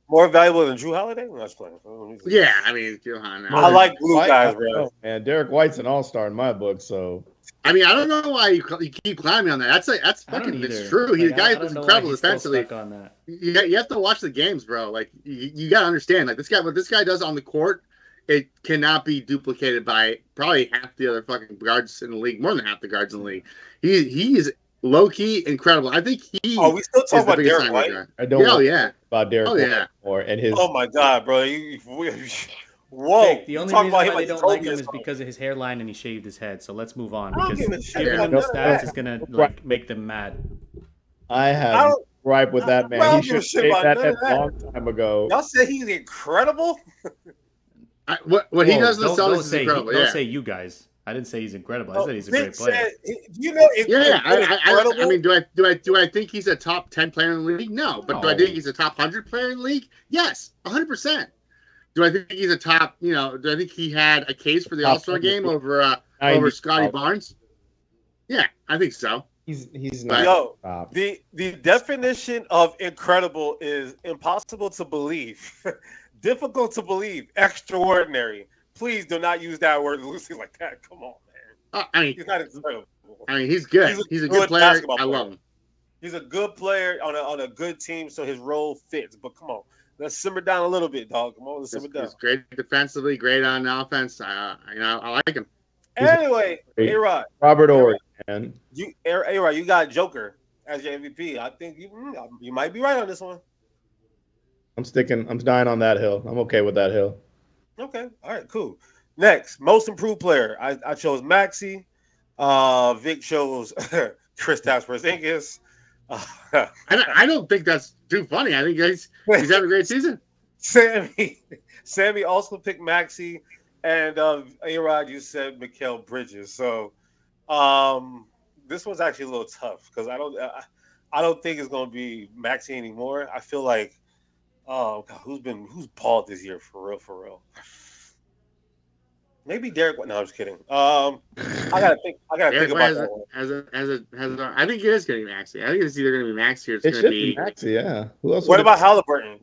S1: More valuable than Drew Holiday? I'm not playing.
S2: Yeah, I mean, Johan.
S1: I like blue guys, bro.
S4: Oh, man, Derek White's an all-star in my book, so.
S2: I mean, I don't know why you keep climbing on that. That's fucking. It's true. The guy was incredible defensively.
S3: On that.
S2: You have to watch the games, bro. Like you got to understand, like what this guy does on the court, it cannot be duplicated by probably half the other fucking guards in the league, more than half the guards in the league. He is low key incredible. I think he.
S1: Oh, we still talk about Derek White.
S4: I don't. About Derek
S2: White
S4: yeah. More and his.
S1: Oh my God, bro! Whoa!
S3: Vic, the only reason why they don't like him is because of his hairline and he shaved his head. So let's move on because giving them the stats is gonna make them mad.
S4: I have gripe with that man. He should shave that head a long time ago.
S1: Y'all say he's incredible.
S2: What he does in the Celtics is incredible.
S3: Don't say you guys. I didn't say he's incredible. I said he's a great player.
S2: I mean, do I think he's a top 10 player in the league? No. But do I think he's a top 100 player in the league? Yes, 100%. Do I think he's a top, do I think he had a case for the All-Star game over Scotty Barnes? Yeah, I think so.
S4: He's not.
S1: Yo,
S4: top.
S1: the definition of incredible is impossible to believe, difficult to believe, extraordinary. Please do not use that word loosely like that. Come on, man. He's not incredible.
S2: He's good. He's a good player. I love him.
S1: He's a good player on a good team, so his role fits. But come on, let's simmer down a little bit, dog. Come on, let's simmer down.
S2: He's great defensively, great on offense. I like him.
S1: Anyway, A-Rod.
S4: Robert Ory, man.
S1: A-Rod, you got Joker as your MVP. I think you might be right on this one.
S4: I'm dying on that hill. I'm okay with that hill.
S1: Okay. All right, cool. Next, most improved player. I chose Maxey. Vic chose Kristaps Porzingis.
S2: I don't think that's too funny. I think he's having a great season.
S1: Sammy also picked Maxey, and A-Rod, you said Mikal Bridges. So this one's actually a little tough because I don't think it's going to be Maxey anymore. I feel like who's balled this year for real. Maybe Derek. No, I'm just kidding. I gotta think about that one.
S2: I think it is going to be Maxey. I think it's either going to be Maxey or it's
S4: It
S2: going
S4: should
S2: to be
S4: Maxey, yeah. Who else?
S1: What about Halliburton?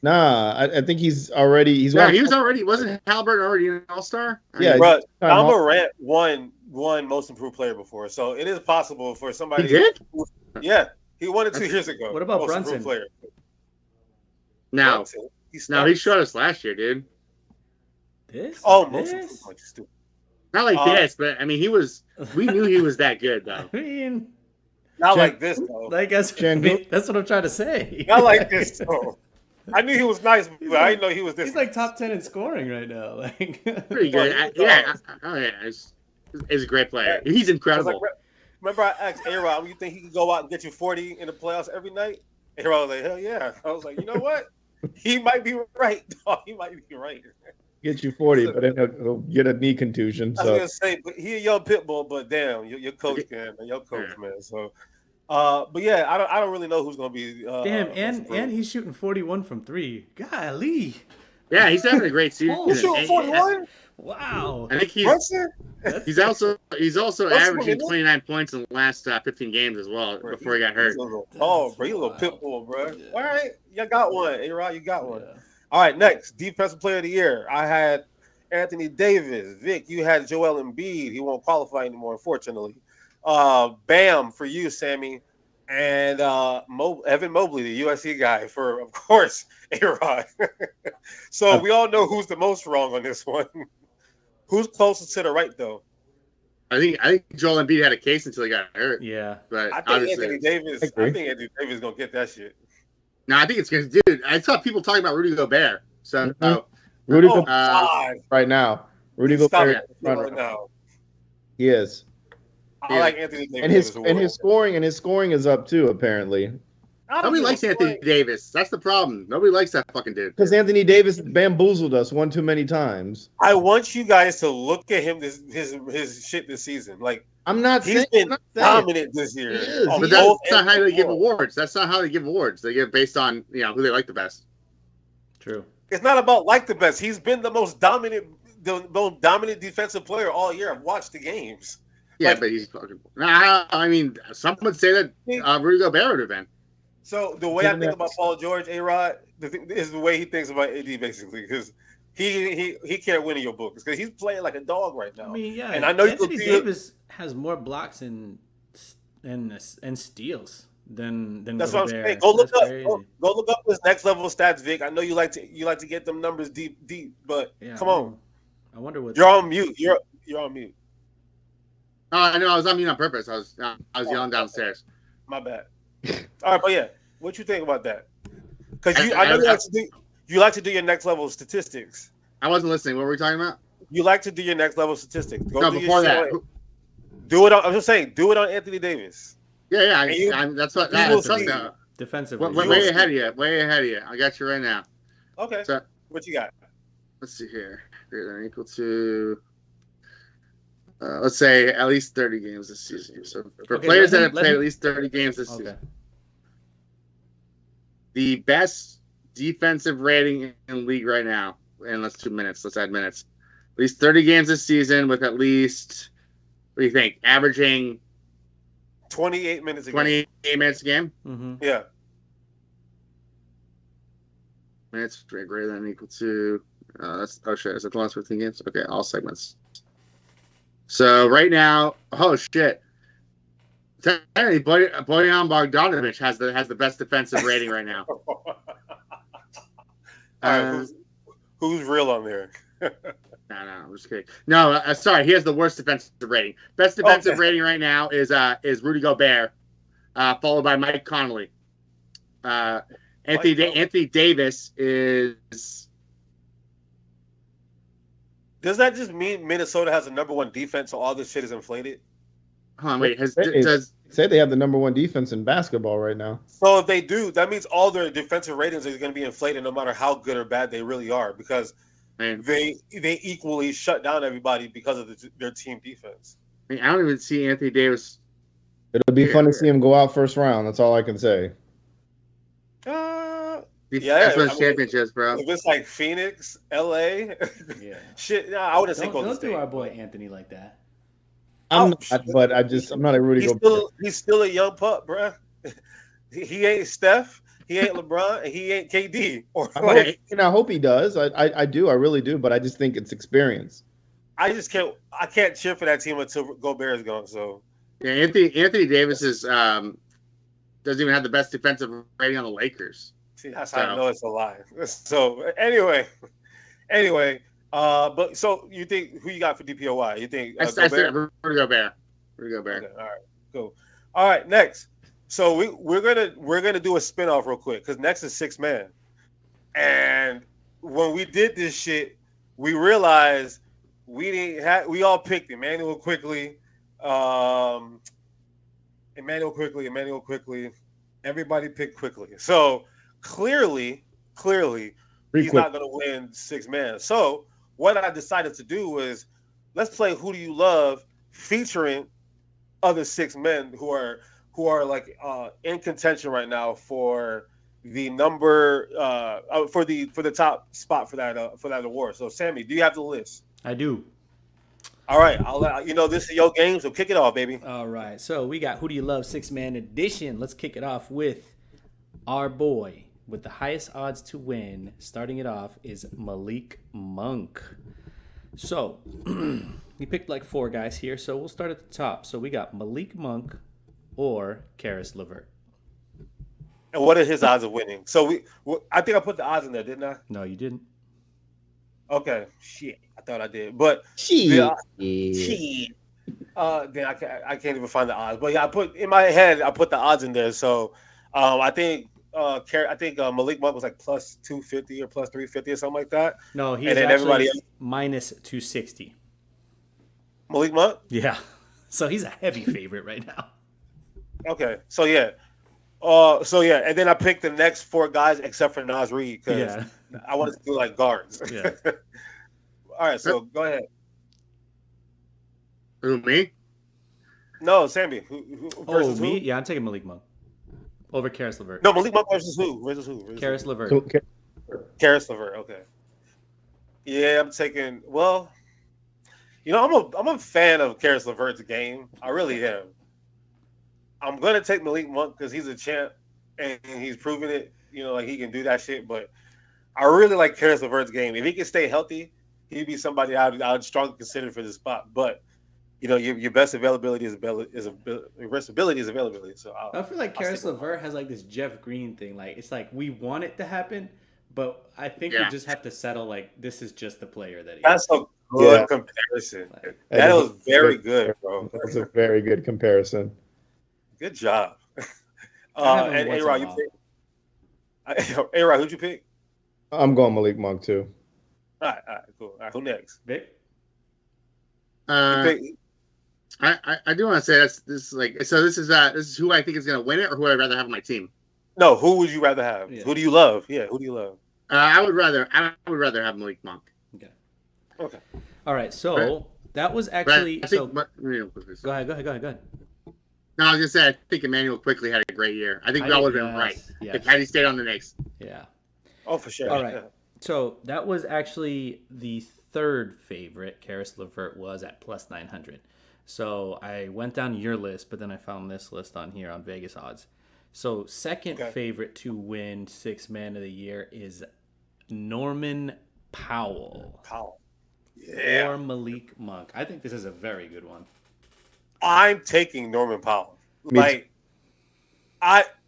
S4: Nah, I think he's
S2: already. Wasn't Halliburton already an All-Star?
S4: Yeah,
S1: Bro, John Morant won most improved player before, so it is possible for somebody.
S2: He did?
S1: Yeah, he won it 2 years ago.
S3: What about
S1: most
S3: Brunson?
S1: improved player.
S2: No, he showed us last year, dude.
S3: This?
S1: Most
S3: This?
S1: improved. Like, stupid.
S2: Not like this, but I mean, we knew he was that good, though.
S3: I mean,
S1: Not like this, though.
S3: that's what I'm trying to say.
S1: Not like this, though. I knew he was nice, but I didn't know he was this.
S3: He's like top 10 in scoring right now. Like
S2: Pretty good. He's a great player. He's incredible.
S1: Remember I asked A-Rod, you think he could go out and get you 40 in the playoffs every night? A-Rod was like, hell yeah. I was like, you know what? He might be right, dog. He might be right.
S4: Get you 40, but then he'll get a knee contusion. So.
S1: I was gonna say, but he a young pit bull, but damn, your coach man, man. So, but yeah, I don't really know who's gonna be.
S3: damn, and he's shooting 41 from 3. Golly.
S2: Yeah, he's having a great season.
S1: He's shooting 41.
S3: Wow.
S2: I think he's also averaging 29 points in the last 15 games as well before he got hurt.
S1: He's a little pit bull, bro. All right, you got one. A-Rod, you got one. Yeah. All right, next, Defensive Player of the Year. I had Anthony Davis. Vic, you had Joel Embiid. He won't qualify anymore, unfortunately. Bam for you, Sammy. And Evan Mobley, the USC guy, for, of course, A-Rod. So we all know who's the most wrong on this one. Who's closest to the right, though?
S2: I think Joel Embiid had a case until he got hurt.
S3: Yeah.
S2: But
S1: I think Anthony Davis is going to get that shit.
S2: No, I think it's good. Dude, I saw people talking about Rudy Gobert. So,
S4: Rudy Gobert right now. Rudy Gobert
S1: right now.
S4: He is.
S1: I like Anthony Davis.
S4: And his scoring is up too, apparently.
S2: Nobody likes Anthony Davis. That's the problem. Nobody likes that fucking dude.
S4: Because Anthony Davis bamboozled us one too many times.
S1: I want you guys to look at him his shit this season. Like he's been dominant this year.
S2: But that's not how they give awards. That's not how they give awards. They give based on who they like the best.
S3: True.
S1: It's not about like the best. He's been the most dominant defensive player all year. I've watched the games.
S2: Yeah, but he's fucking. I mean, some would say that Rudy Gobert would have been.
S1: So the way I think about Paul George, A-Rod, is the way he thinks about AD, basically, because he can't win in your books because he's playing like a dog right now.
S3: I mean, yeah,
S1: and I know
S3: Anthony Davis has more blocks and steals than
S1: that's
S3: Gobert.
S1: What I'm saying. Go look up his next level stats, Vic. I know you like to get them numbers deep, but come on.
S3: I wonder what
S1: you're on mute. You're on mute.
S2: Oh, I know. I was on mute on purpose. I was yelling downstairs.
S1: My bad. All right, but yeah, what you think about that? Because I know you like to do your next level statistics.
S2: I wasn't listening. What were we talking about?
S1: You like to do your next level statistics.
S2: Before that.
S1: Do it on. I'm just saying, do it on Anthony Davis.
S2: Yeah. That's what.
S3: Defensively.
S2: Way ahead of you. Way ahead of you. I got you right now.
S1: Okay. So, what you got?
S2: Let's see here. They're equal to. Let's say at least 30 games this season. So for players that have played at least 30 games this season, the best defensive rating in the league right now, and let's add minutes. At least 30 games this season with at least, what do you think, averaging
S1: 28 minutes a game.
S2: 28 minutes a game.
S3: Mm-hmm.
S1: Yeah.
S2: Minutes greater than or equal to. Is it the last 15 games? Okay, all segments. So right now, oh shit. Technically, Bojan Bogdanovic has the best defensive rating right now.
S1: All right, who's real on there?
S2: No, I'm just kidding. No, sorry, he has the worst defensive rating. Best defensive rating right now is Rudy Gobert, followed by Mike Conley. Anthony Davis is.
S1: Does that just mean Minnesota has the number one defense, so all this shit is inflated?
S2: Hold on, wait.
S4: Say they have the number one defense in basketball right now.
S1: So if they do, that means all their defensive ratings are going to be inflated, no matter how good or bad they really are, because they equally shut down everybody because of their team defense.
S2: I don't even see Anthony Davis.
S4: It'll be fun to see him go out first round. That's all I can say.
S2: That's what championships, bro.
S1: If it's like Phoenix, LA, shit, I wouldn't say Golden State.
S3: Don't do our boy Anthony like that.
S4: I'm not a Rudy Gobert.
S1: He's still a young pup, bro. He ain't Steph, he ain't LeBron, and he ain't KD.
S4: I hope he does. I do. I really do. But I just think it's experience.
S1: I can't cheer for that team until Gobert is gone. So
S2: yeah, Anthony Davis doesn't even have the best defensive rating on the Lakers.
S1: See, that's how I know it's a lie. So anyway. But so you think who you got for DPOY? You think
S2: I said Rudy Gobert.
S1: Okay, all right, cool. All right, next. So we're gonna do a spinoff real quick because next is 6 man, and when we did this shit, we realized we all picked Emmanuel Quickly. Everybody picked Quickly. So clearly, he's not going to win 6 man. So what I decided to do was let's play Who Do You Love featuring other 6 men who are like in contention right now for the number for the top spot for that award. So Sammy, do you have the list?
S3: I do.
S1: All right, I'll let this is your game, so kick it off, baby.
S3: All right, so we got Who Do You Love 6 man edition. Let's kick it off with our boy with the highest odds to win. Starting it off is Malik Monk. So we picked like 4 guys here, so we'll start at the top. So we got Malik Monk or Karis LeVert.
S1: And what are his odds of winning? So I think I put the odds in there, didn't I?
S3: No, you didn't.
S1: Okay, shit. I thought I did, but
S4: Shit.
S1: Then I can't even find the odds. But yeah, I put the odds in there. So I think Malik Monk was like plus 250 or plus 350 or something like that.
S3: No, he's
S1: and then
S3: actually
S1: everybody else,
S3: minus 260.
S1: Malik Monk?
S3: Yeah. So he's a heavy favorite right now.
S1: Okay. So yeah. And then I picked the next 4 guys except for Nas Reed because I wanted to do like guards.
S3: Yeah.
S1: All right, so go ahead.
S2: Who, me?
S1: No, Sammy. Who versus
S3: me?
S1: who?
S3: Yeah, I'm taking Malik Monk over Karis LeVert.
S1: No, Malik Monk versus who? Versus who?
S3: Karis LeVert.
S1: Karis LeVert. Okay. Yeah, I'm taking. Well, I'm a fan of Karis LeVert's game. I really am. I'm gonna take Malik Monk because he's a champ and he's proven it. Like he can do that shit. But I really like Karis LeVert's game. If he can stay healthy, he'd be somebody I'd strongly consider for this spot. But your best availability is availability. So
S3: I feel like Karis LeVert has like this Jeff Green thing. Like it's like we want it to happen, but I think we just have to settle. Like this is just the player that he
S1: That's
S3: is.
S1: a good comparison. That was very good, bro.
S4: That's a very good comparison.
S1: Good job. And A-Rod, you pick? A-Rod, who'd you pick?
S4: I'm going Malik Monk too.
S1: All right, cool. All right, who next?
S3: Vic?
S2: I do want to say this is who I think is going to win it, or who I'd rather have on my team.
S1: No, who would you rather have?
S3: Yeah.
S1: Who do you love? Yeah, who do you love?
S2: I would rather have Malik Monk.
S3: Okay. All right. So that was actually. Go ahead.
S2: No, I was gonna say I think Emmanuel Quickly had a great year. I think we all would have been right if had he stayed on the Knicks.
S3: Yeah.
S1: Oh, for sure.
S3: All right. So that was actually the third favorite, Karis LeVert, was at plus 900. So I went down your list, but then I found this list on here on Vegas odds. So second favorite to win Sixth Man of the Year is Norman Powell.
S1: Yeah.
S3: Or Malik Monk. I think this is a very good one.
S1: I'm taking Norman Powell. Like,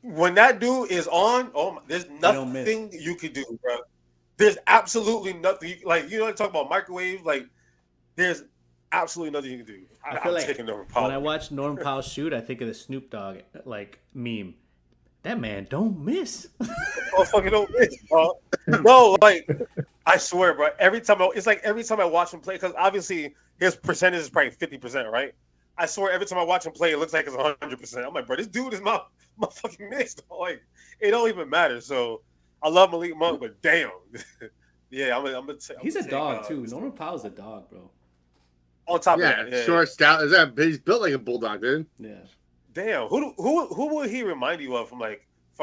S1: when that dude is on, there's nothing you could do, bro. There's absolutely nothing. Like, you know, talk about microwave. Like, there's absolutely nothing you can do. I'm taking Norman Powell.
S3: When I watch Norman Powell shoot, I think of the Snoop Dogg like meme. That man don't miss.
S1: Oh, fucking don't miss, bro. No, like, I swear, bro. Every time I watch him play, because obviously his percentage is probably 50%, right? I swear, every time I watch him play, it looks like it's 100%. I'm like, bro, this dude is my fucking missed. Like, it don't even matter. So, I love Malik Monk, but damn, yeah, I'm gonna.
S3: He's a dog too. Norman Powell's a dog, bro.
S1: On top of that,
S2: short, stout. He's built like a bulldog, dude.
S3: Yeah.
S1: Damn, who would he remind you of from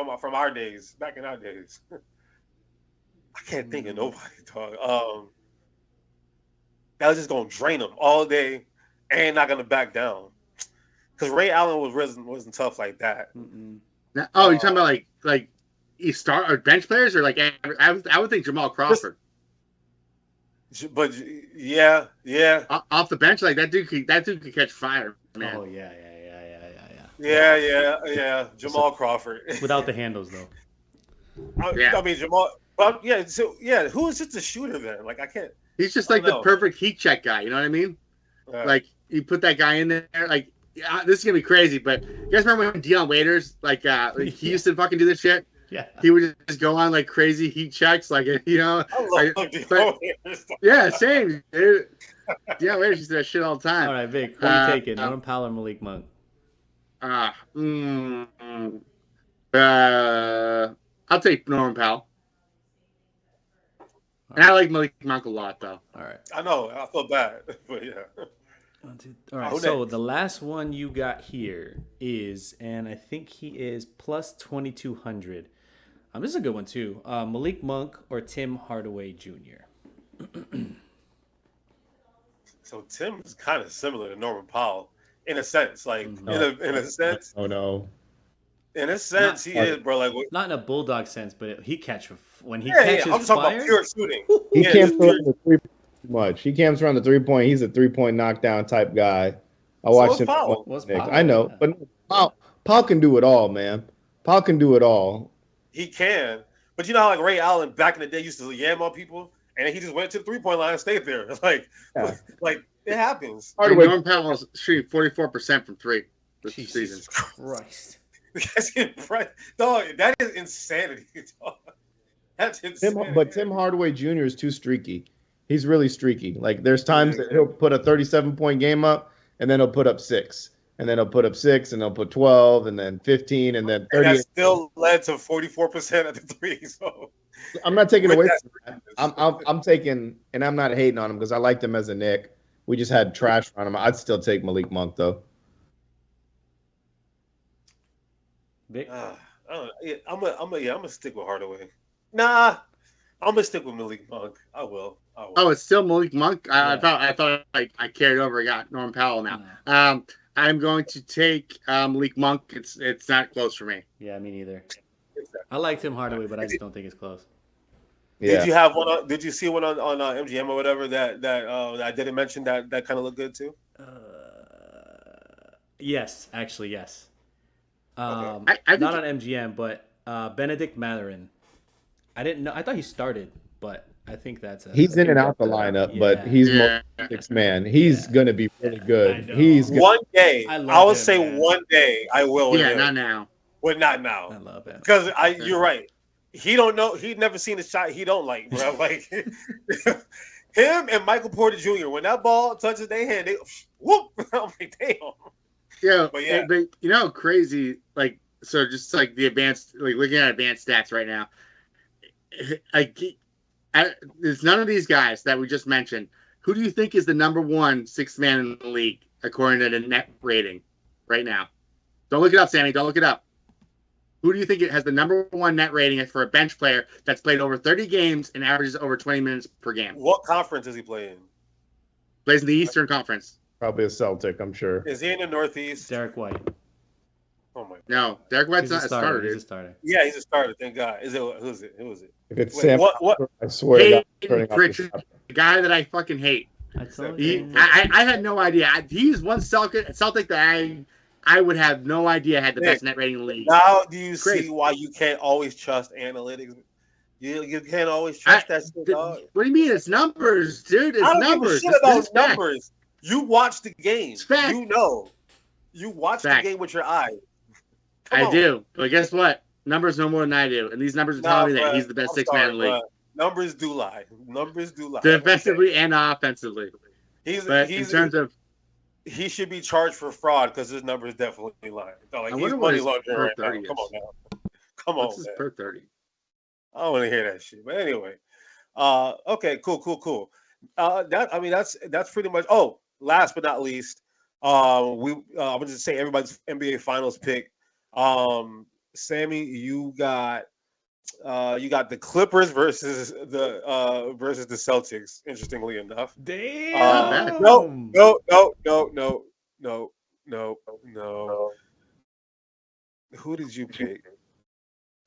S1: our days, back in our days? I can't think of nobody, dog. That was just gonna drain him all day, and not gonna back down. Because Ray Allen wasn't tough like that.
S2: Now, you're talking about like you start or bench players, or like I would think Jamal Crawford.
S1: But yeah.
S2: Off the bench, like that dude could catch fire, man.
S3: Oh yeah.
S1: Yeah. Jamal Crawford.
S3: Without the handles, though.
S1: I mean, Jamal. Well, yeah. So yeah, who is just a shooter then? Like, I can't.
S2: He's just like the perfect heat check guy. You know what I mean? Like, you put that guy in there. Like, this is gonna be crazy, but you guys remember when Deion Waiters, he used to fucking do this shit?
S3: Yeah.
S2: He would just go on like crazy heat checks, like, you know. Yeah, same. Dude. Deion Waiters used to do that shit all the time.
S3: All right, Vic, who are you taking? Norman Powell or Malik Monk?
S2: I'll take Norman Powell. And I like Malik Monk a lot, though.
S3: All right.
S1: I know. I feel bad, but yeah.
S3: All right. So the last one you got here is, and I think he is plus 2,200. This is a good one too. Malik Monk or Tim Hardaway Jr.
S1: So Tim is kind of similar to Norman Powell in a sense, like in a sense.
S4: Oh no.
S1: In a sense, he is, bro. Like,
S3: not in a bulldog sense, but he catches when he catches
S1: I'm talking about pure shooting.
S4: He camps around the 3 point too much. He camps around the 3 point. He's a 3-point knockdown type guy. I watched him. I know, but Paul can do it all, man. Paul can do it all.
S1: He can, but you know how like Ray Allen back in the day used to yam on people, and he just went to the 3-point line and stayed there. Like it happens.
S2: Norman Powell's shooting 44% from three this season.
S3: Christ.
S1: Dog, that is insanity. Dog. That's insanity.
S4: But Tim Hardaway Jr. is too streaky. He's really streaky. Like, there's times that he'll put a 37-point game up, and then he'll put up 6. And then he'll put up 6, and he'll put 12, and then 15, and then 30.
S1: And that still led to 44% at the 3. So
S4: I'm not taking away from that. I'm taking, and I'm not hating on him because I liked him as a Knick. We just had trash on him. I'd still take Malik Monk, though.
S3: Vic?
S1: I'm gonna stick with Hardaway. Nah, I'm gonna stick with Malik Monk. I will.
S2: Oh, it's still Malik Monk. I thought I carried over. I got Norman Powell now. I'm going to take Malik Monk. It's not close for me.
S3: Yeah, me neither. I like Tim Hardaway, but I just don't think it's close.
S1: Yeah. Did you have one? Did you see one on MGM or whatever that I didn't mention that kind of looked good too?
S3: Yes, actually, yes.
S1: Okay.
S3: Not on MGM, but Benedict Mathurin. I didn't know. I thought he started, but I think
S4: he's in and out the lineup, but he's sixth man. He's gonna be really good.
S1: One day. I would say one day I will.
S2: Yeah, not now.
S1: But not now.
S3: I love it
S1: because you're right. He don't know. He'd never seen a shot he don't like, bro. Like him and Michael Porter Jr. When that ball touches their hand, they whoop. I'm like, damn.
S2: Yeah, but you know, crazy. Like, so just like the advanced, like looking at advanced stats right now. There's none of these guys that we just mentioned. Who do you think is the number one sixth man in the league according to the net rating right now? Don't look it up, Sammy. Don't look it up. Who do you think has the number one net rating for a bench player that's played over 30 games and averages over 20 minutes per game?
S1: What conference is he playing?
S2: Plays in the Eastern Conference.
S4: Probably a Celtic, I'm sure.
S1: Is he in the Northeast?
S3: Derek White.
S1: Oh my God.
S2: No, Derek White's
S3: He's
S2: not a starter,
S3: He's
S2: dude.
S3: a starter.
S1: Yeah, he's a starter. Thank God. Who is it?
S4: If it's
S1: Wait,
S4: Sam,
S1: what?
S4: I swear to God, I'm turning
S2: Hayden
S4: off
S2: Pritchard,
S4: this.
S2: the guy that I fucking hate.
S3: I told
S2: He,
S3: you.
S2: I had no idea. He's one Celtic that I would have no idea had the best net rating in the league.
S1: Now do you
S2: Crazy.
S1: see why you can't always trust analytics? You can't always trust that shit, dog.
S2: What do you mean? It's numbers, dude. It's
S1: I don't
S2: numbers.
S1: give a shit about
S2: It's fact.
S1: numbers. You watch the game.
S2: It's fact.
S1: You know. You watch
S2: Fact.
S1: the game with your eyes. Come
S2: I
S1: on.
S2: do. But guess what? Numbers know more than I do. And these numbers are telling me that
S1: bruh,
S2: he's the best
S1: I'm
S2: six man in the
S1: sorry,
S2: league.
S1: bruh. Numbers do lie. Numbers do lie.
S2: Defensively and offensively. But in terms of
S1: he should be charged for fraud because his numbers definitely lie. So, like,
S2: I
S1: he's
S2: wonder what
S1: money
S2: his
S1: laundering
S2: per
S1: right now.
S2: 30
S1: Come
S2: is.
S1: on now. Come
S2: what's
S1: on,
S2: his
S1: man.
S2: per 30?
S1: I don't want to hear that shit. But anyway, okay, cool. That's pretty much. Oh, last but not least, I'm gonna just say everybody's NBA Finals pick. Sammy, you got the Clippers versus the Celtics. Interestingly enough,
S3: Damn.
S1: No. Who did you pick?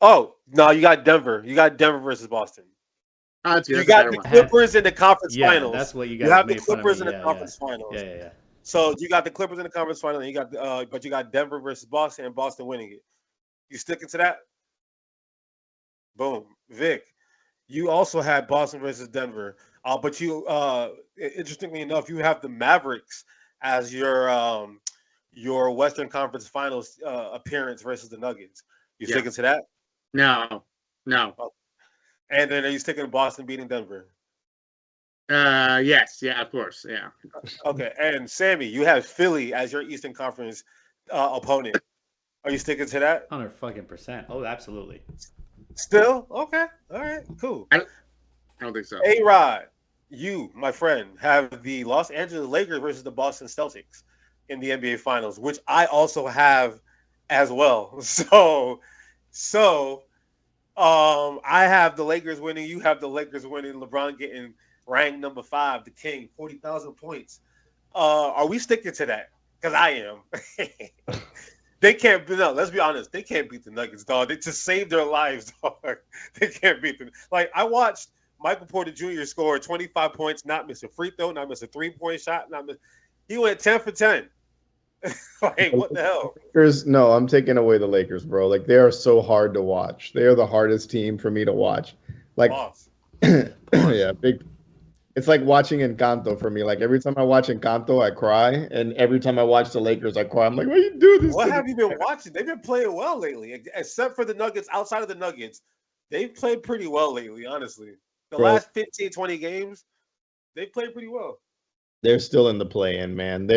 S1: Oh no, you got Denver. You got Denver versus Boston. You got the Clippers in the conference finals.
S3: That's what you got.
S1: You have the Clippers in the conference finals.
S3: Yeah.
S1: So you got the Clippers in the conference final, and you got but you got Denver versus Boston, and Boston winning it. You sticking to that? Boom, Vic. You also had Boston versus Denver, but you, interestingly enough, you have the Mavericks as your Western Conference Finals appearance versus the Nuggets. You sticking to that?
S2: No.
S1: And then are you sticking to Boston beating Denver?
S2: Yes, of course, yeah.
S1: Okay, and Sammy, you have Philly as your Eastern Conference opponent. Are you sticking to that?
S3: 100%. Oh, absolutely.
S1: Still? Okay. All right. Cool.
S2: I don't think so.
S1: A-Rod, you, my friend, have the Los Angeles Lakers versus the Boston Celtics in the NBA Finals, which I also have as well. So, I have the Lakers winning. You have the Lakers winning. LeBron getting ranked number 5, the king, 40,000 points. Are we sticking to that? Because I am. They can't beat. No, let's be honest. They can't beat the Nuggets, dog. They just saved their lives, dog. They can't beat them. Like, I watched Michael Porter Jr. score 25 points, not miss a free throw, not miss a 3-point shot, he went 10 for 10. Like, what the hell?
S4: Lakers, no, I'm taking away the Lakers, bro. Like, they are so hard to watch. They are the hardest team for me to watch. Like, yeah, big. It's like watching Encanto for me. Like, every time I watch Encanto, I cry, and every time I watch the Lakers, I cry. I'm like, why you do this?
S1: What have you been watching? They've been playing well lately, except for the Nuggets. Outside of the Nuggets, they've played pretty well lately, honestly. The last 15, 20 games, they've played pretty well.
S4: They're still in the play-in, man.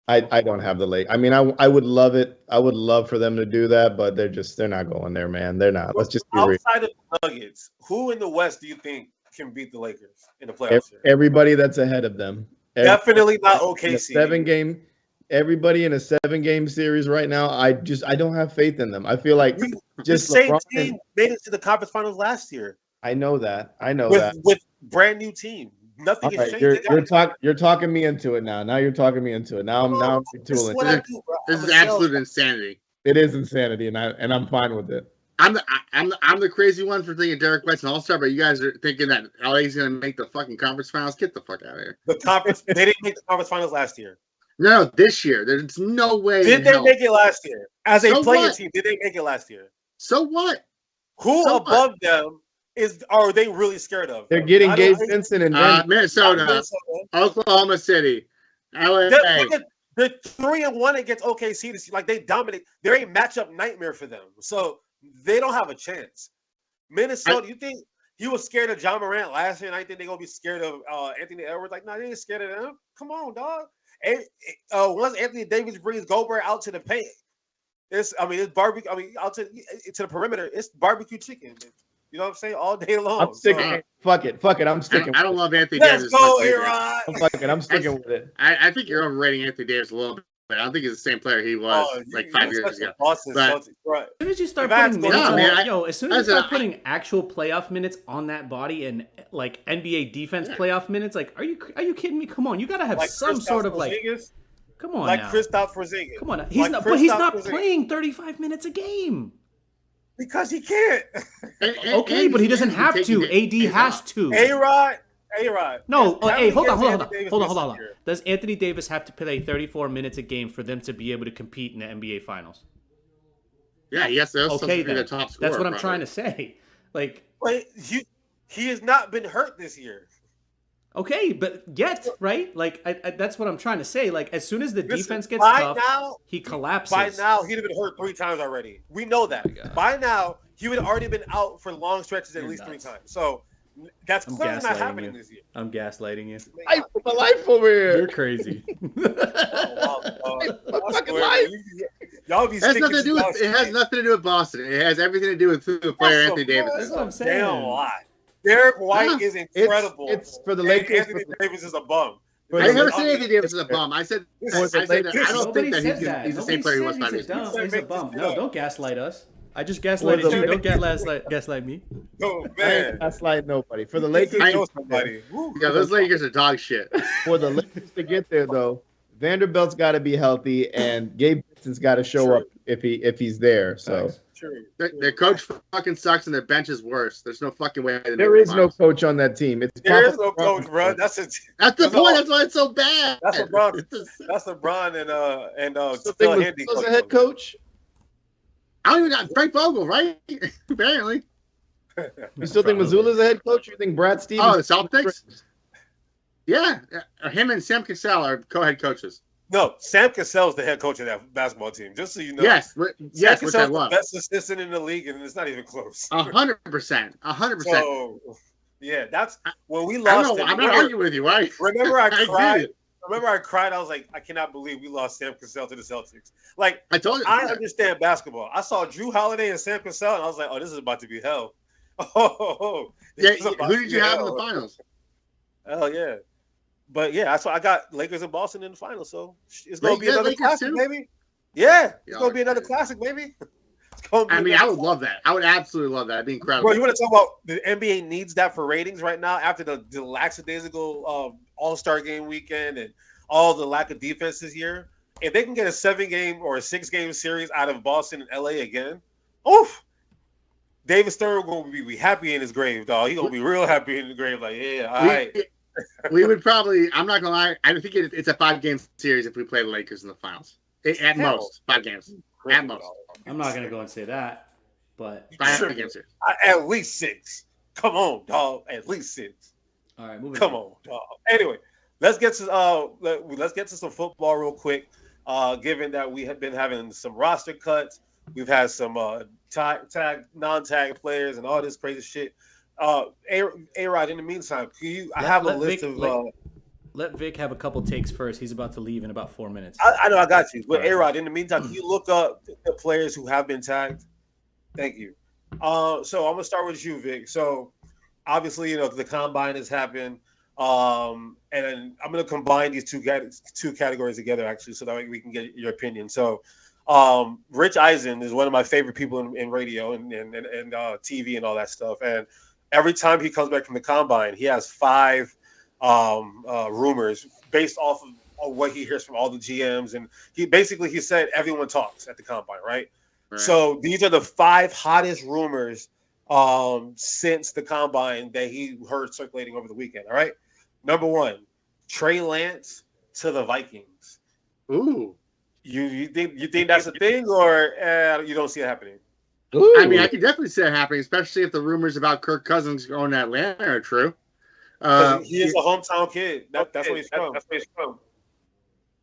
S4: I don't have the Lakers. I mean, I would love it. I would love for them to do that, but they're not going there, man. They're not. Let's just be real.
S1: Outside of the Nuggets, who in the West do you think can beat the Lakers in the playoffs?
S4: Everybody that's ahead of them.
S1: Definitely not OKC.
S4: Everybody in a 7-game series right now. I don't have faith in them. I feel like
S1: the same team made it to the conference finals last year.
S4: I know that.
S1: With brand new team. Nothing has changed.
S4: You're talking me into it now. Now you're talking me into it. Now I'm retooling.
S2: This is absolute insanity.
S4: It is insanity, and I'm fine with it.
S2: I'm the crazy one for thinking Derek White's an all-star, but you guys are thinking that LA's gonna make the fucking conference finals. Get the fuck out of here.
S1: The conference they didn't make the conference finals last year.
S2: No, this year. There's no way.
S1: Did they make it last year? As a playing team, did they make it last year?
S2: So what?
S1: Who above them are they really scared of?
S4: They're getting Gabe Vincent and
S2: Minnesota, Oklahoma City, LA.
S1: They're 3-1 against OKC. Like, they dominate. They're a matchup nightmare for them. So they don't have a chance. Minnesota, you think he was scared of John Morant last year, and I think they're gonna be scared of Anthony Edwards? Like, no, they ain't scared of them. Come on, dog. Once Anthony Davis brings Gobert out to the paint, it's barbecue. Out to the perimeter, it's barbecue chicken. You know what I'm saying? All day long.
S4: I'm sticking. Fuck it. I'm sticking.
S2: I don't love Anthony Davis.
S1: Let's go, A-Rod.
S4: I'm sticking with it.
S2: I think you're overrating Anthony Davis a little bit. I don't think he's the same player he was 5 years ago.
S1: Boston
S2: But-
S1: Celtics, right?
S3: As soon as you start
S1: That's
S3: putting minutes
S1: fine.
S3: on
S2: man,
S3: that, as soon as you
S2: listen,
S3: start putting actual playoff minutes on that body and like NBA defense playoff minutes, like are you kidding me? Come on, you gotta have
S1: Like
S3: some
S1: Kristaps
S3: sort of
S1: Porzingis?
S3: come on
S1: Like
S3: now.
S1: Kristaps Porzingis.
S3: Come on now.
S1: Like
S3: But he's
S1: Kristaps
S3: not
S1: Porzingis.
S3: playing 35 minutes a game.
S1: Because he can't.
S3: Okay, but he doesn't have to. AD has to.
S1: A-Rod.
S3: No,
S1: How
S3: hey,
S1: many
S3: hold on.
S1: games Anthony Davis missed
S3: Hold on.
S1: this year?
S3: Does Anthony Davis have to play 34 minutes a game for them to be able to compete in the NBA Finals?
S2: Yeah, he has to also
S3: Okay,
S2: be
S3: then.
S2: the top scorer.
S3: That's what I'm trying to say. Like,
S1: But he has not been hurt this year.
S3: okay, but yet, right? Like, that's what I'm trying to say. Like, as soon as the
S1: Listen,
S3: defense gets
S1: by
S3: tough,
S1: now-
S3: he collapses.
S1: By now, he'd have been hurt 3 times already. We know that. By now, he would have already been out for long stretches at least 3 times. So that's
S3: I'm
S1: clearly not
S3: gaslighting
S1: happening
S3: you.
S1: this year.
S3: I'm gaslighting you.
S4: I put my life over
S3: You're
S4: here.
S3: crazy.
S1: Oh, wow, dog.
S4: My fucking
S1: I swear,
S4: life.
S1: y'all be
S2: It has
S1: sticking
S2: nothing to do with.
S1: y'all
S2: It has
S1: shit.
S2: nothing to do with Boston. It has everything to do with who the player
S1: That's
S2: Anthony
S1: a-
S2: Davis
S3: That's
S2: is.
S3: what I'm saying.
S1: Damn lie. Derek White
S2: Yeah.
S1: is incredible.
S4: It's for the
S1: And
S4: Lakers.
S1: Anthony Davis is a bum.
S4: For
S2: I
S4: the
S2: never
S4: Lakers-
S2: said Anthony Davis is a bum. I said
S1: For
S2: I
S1: the
S2: said that
S4: Lakers-
S2: I don't
S3: Nobody
S2: think that
S3: said
S2: he's the same
S3: Nobody
S2: player he was
S3: said
S2: 5
S3: he's
S2: years
S3: a
S2: ago.
S3: dumb. He's a bum. No, don't gaslight us. I just
S4: For
S3: gaslighted
S4: the
S3: you. Don't
S4: Lakers-
S3: gaslight me.
S1: Oh,
S4: I
S1: man.
S4: ain't gaslight nobody. For the
S1: You
S4: Lakers,
S1: know somebody. Woo.
S2: Yeah, those Lakers are dog shit.
S4: for the Lakers to get there though, Vanderbilt's got to be healthy, and Gabe Vincent's got to show
S1: True.
S4: up if he's there. So
S3: Facts.
S1: True.
S2: Their coach fucking sucks and their bench is worse. There's no fucking way. they
S4: there
S2: make
S4: is
S2: the
S4: no
S2: finals.
S4: coach on that team. It's
S1: There is
S4: Papa
S1: no coach, bro.
S4: Francis.
S1: That's
S2: That's the
S1: That's
S2: point.
S1: all.
S2: That's why it's so bad.
S1: That's LeBron.
S2: It's just-
S1: That's LeBron and
S4: So
S1: Phil
S4: thing
S1: Handy.
S4: was a head coach.
S2: I don't even got Frank Vogel, right? Apparently.
S4: You still think Missoula's a head coach? Or you think Brad Stevens?
S2: Oh, the Celtics? Yeah. Him and Sam Cassell are co-head coaches.
S1: No, Sam Cassell's the head coach of that basketball team. Just so you know.
S2: Yes,
S1: Sam
S2: which I
S1: Cassell's the
S2: love.
S1: best assistant in the league, and it's not even close.
S2: 100%. 100%.
S1: So, yeah, that's when we
S2: I
S1: lost.
S2: don't know.
S1: him.
S2: I'm not arguing with you, right?
S1: Remember, I
S2: agree.
S1: cried. I was like, I cannot believe we lost Sam Cassell to the Celtics. Like,
S2: I told you.
S1: I understand basketball. I saw Drew Holiday and Sam Cassell, and I was like, oh, this is about to be hell. Oh,
S2: Yeah,
S1: this is about
S2: who
S1: to
S2: did
S1: be
S2: you have in
S1: hell.
S2: the finals?
S1: Hell yeah. But yeah, that's why I got Lakers and Boston in the finals. So it's gonna
S2: Wait,
S1: be
S2: you got
S1: another
S2: Lakers
S1: classic,
S2: too?
S1: baby. Yeah, it's
S2: Y'all
S1: gonna
S2: are
S1: be another
S2: crazy.
S1: classic, baby. It's gonna be
S2: I mean,
S1: another
S2: I would love that. I would absolutely love that. It'd be incredible.
S1: Bro, you want to talk about the NBA needs that for ratings right now after the lackadaisical All-Star game weekend and all the lack of defense this year? If they can get a 7-game or a 6-game series out of Boston and LA again, oof! David Stern gonna be happy in his grave, dog. He gonna be real happy in the grave. Like, yeah, all right.
S2: We would probably. I'm not gonna lie. I think it's a 5-game series if we play the Lakers in the finals. At
S1: Hell.
S2: most, 5 games. At most,
S3: I'm not gonna go and say that, but
S2: 5 games.
S1: At least 6. Come on, dog. At least 6.
S3: all right, moving
S1: Come on, dog. Anyway, let's get to some football real quick. Given that we have been having some roster cuts, we've had some non-tag players and all this crazy shit. A-Rod, in the meantime, I have a list of.
S3: Let Vic have a couple takes first. He's about to leave in about 4 minutes.
S1: I know I got you, but
S3: All right.
S1: A-Rod, in the meantime, can you look up the players who have been tagged? Thank you. So I'm gonna start with you, Vic. So obviously, the combine has happened, and I'm gonna combine these two categories together, actually, so that way we can get your opinion. So, Rich Eisen is one of my favorite people in radio and TV and all that stuff, and every time he comes back from the combine, he has 5 rumors based off of what he hears from all the GMs, and he said everyone talks at the combine, right? So these are the 5 hottest rumors since the combine that he heard circulating over the weekend. All right, number 1, Trey Lance to the Vikings.
S2: Ooh.
S1: You think that's a thing, or you don't see it happening?
S2: I mean, I could definitely see it happening, especially if the rumors about Kirk Cousins going to Atlanta are true.
S1: He is a hometown kid. That's where he's from.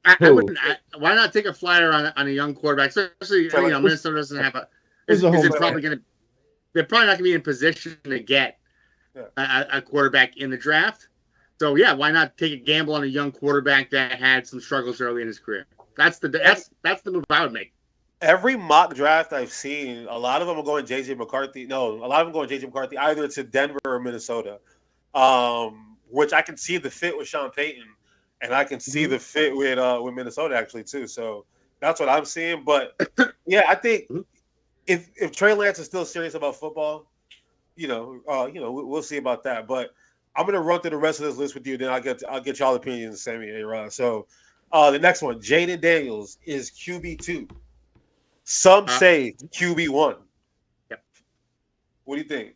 S2: I wouldn't. Why not take a flyer on a young quarterback, especially Minnesota doesn't have a. They're probably not going to be in position to get a quarterback in the draft. So yeah, why not take a gamble on a young quarterback that had some struggles early in his career? That's the move I would make.
S1: Every mock draft I've seen, a lot of them are going J.J. McCarthy. No, a lot of them going J.J. McCarthy, either to Denver or Minnesota, which I can see the fit with Sean Payton. and I can see the fit with Minnesota actually too. So that's what I'm seeing. But yeah, I think if Trey Lance is still serious about football, we'll see about that. But I'm gonna run through the rest of this list with you. Then I'll get y'all opinions, Sammy and A-Rod. So the next one, Jaden Daniels is QB2. Some say QB1.
S2: Yep.
S1: What do you think?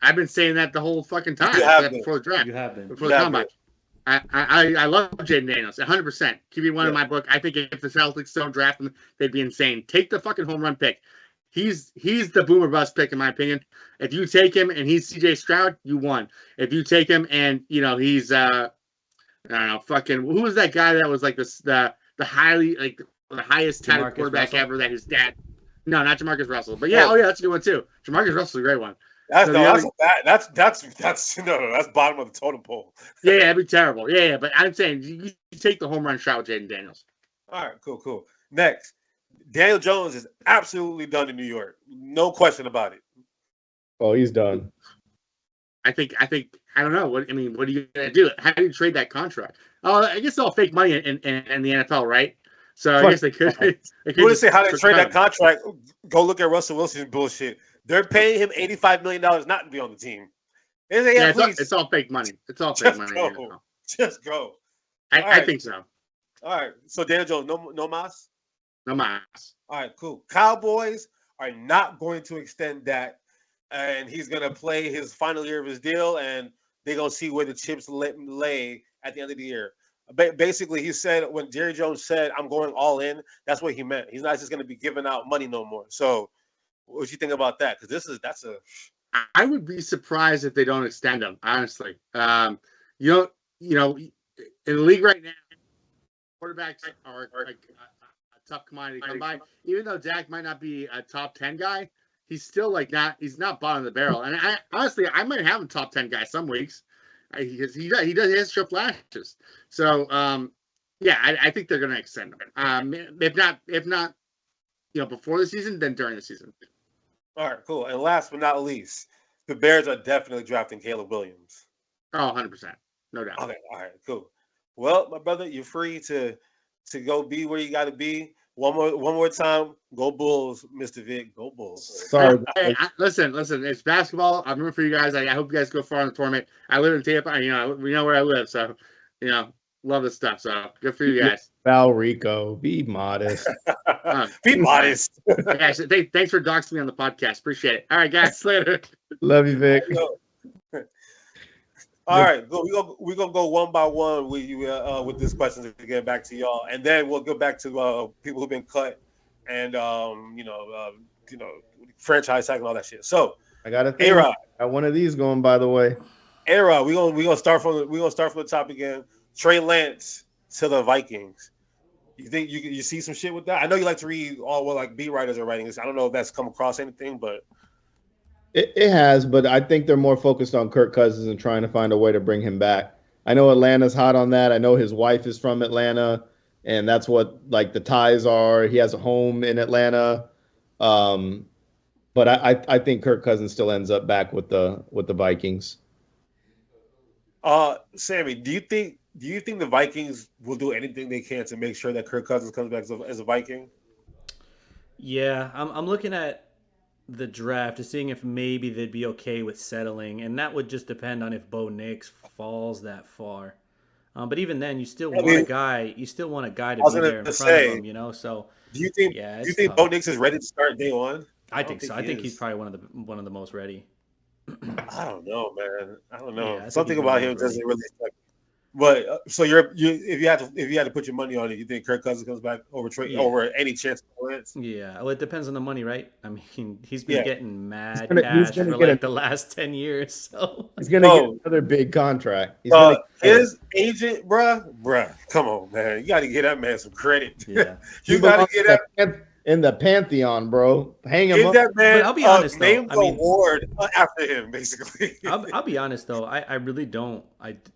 S2: I've been saying that the whole fucking time. Before the draft.
S3: You have been.
S2: Before the combine. I love Jaden Daniels, 100%. QB1 in my book. I think if the Celtics don't draft him, they'd be insane. Take the fucking home run pick. He's the boomer bust pick, in my opinion. If you take him and he's CJ Stroud, you won. If you take him and he's I don't know, fucking who was that guy that was like the highest touted quarterback
S3: Russell?
S2: ever that his dad. No, not Jamarcus Russell, but that's a good one too. Jamarcus Russell's a great one.
S1: That's bottom of the totem pole.
S2: Yeah, that'd be terrible. Yeah, but I'm saying you take the home run shot with Jaden Daniels.
S1: All right, cool. Next, Daniel Jones is absolutely done in New York. No question about it.
S4: Oh, he's done.
S2: I think I don't know. What are you gonna do? How do you trade that contract? Oh, I guess it's all fake money in the NFL, right? So I guess they could.
S1: You want to say how they trade that contract? Go look at Russell Wilson's bullshit. They're paying him $85 million not to be on the team.
S2: It's all fake money. It's all fake money.
S1: Just go.
S2: I think so.
S1: All right. So Daniel Jones, no mas?
S2: No mas.
S1: All right, cool. Cowboys are not going to extend that, and he's going to play his final year of his deal, and they're going to see where the chips lay at the end of the year. Basically, he said when Jerry Jones said, "I'm going all in," that's what he meant. He's not just going to be giving out money no more. So what do you think about that? Because
S2: I would be surprised if they don't extend him, honestly. In the league right now, quarterbacks are a tough commodity to come by. Even though Dak might not be a top 10 guy, he's still he's not bottom of the barrel. And I might have him top 10 guy some weeks. Because he has show flashes. So I think they're going to extend him. If not, before the season, then during the season.
S1: All right, cool. And last but not least, the Bears are definitely drafting Caleb Williams.
S2: Oh, 100%. No doubt.
S1: Okay, all right, cool. Well, my brother, you're free to go be where you got to be. One more time, go Bulls, Mr. Vic, go Bulls.
S4: Sorry.
S2: Hey, listen, it's basketball. I'm rooting for you guys. I hope you guys go far in the tournament. I live in Tampa. We know where I live, so love this stuff. So good for you guys.
S4: Val Rico, be modest.
S1: Be modest.
S2: Guys, thanks for doxing me on the podcast. Appreciate it. All right, guys, later.
S4: Love you, Vic.
S1: All right, we're gonna go one by one with you with these questions to get back to y'all, and then we'll go back to people who've been cut and franchise tag and all that shit. So
S4: I got
S1: A-Rod.
S4: Got one of these going, by the way.
S1: A-Rod, we gonna start from the top again. Trey Lance to the Vikings. You think you see some shit with that? I know you like to read all what beat writers are writing this. I don't know if that's come across anything, but
S4: it has. But I think they're more focused on Kirk Cousins and trying to find a way to bring him back. I know Atlanta's hot on that. I know his wife is from Atlanta, and that's what the ties are. He has a home in Atlanta, but I think Kirk Cousins still ends up back with the Vikings.
S1: Sammy, do you think the Vikings will do anything they can to make sure that Kirk Cousins comes back as a Viking?
S3: Yeah, I'm looking at the draft to seeing if maybe they'd be okay with settling, and that would just depend on if Bo Nix falls that far. But even then, you still want a guy. You still want a guy to be there in front of him. So
S1: do you think? Yeah, do you think Bo Nix is ready to start day one?
S3: I think so. I think he's probably one of the most ready.
S1: I don't know, man. I don't know. Yeah, something about him doesn't really. But so if you had to put your money on it, you think Kirk Cousins comes back over any chance of Lance?
S3: Yeah, well, it depends on the money, right? I mean, he's been getting mad cash for the last 10 years. So
S4: he's gonna get another big contract.
S1: His agent, bruh, come on, man, you got to give that man some credit.
S3: Yeah,
S1: you got to get that.
S4: In the Pantheon, bro. Hang him up.
S1: That man,
S3: but I'll be honest,
S1: name the award after him, basically.
S3: I'll be honest, though. I really don't.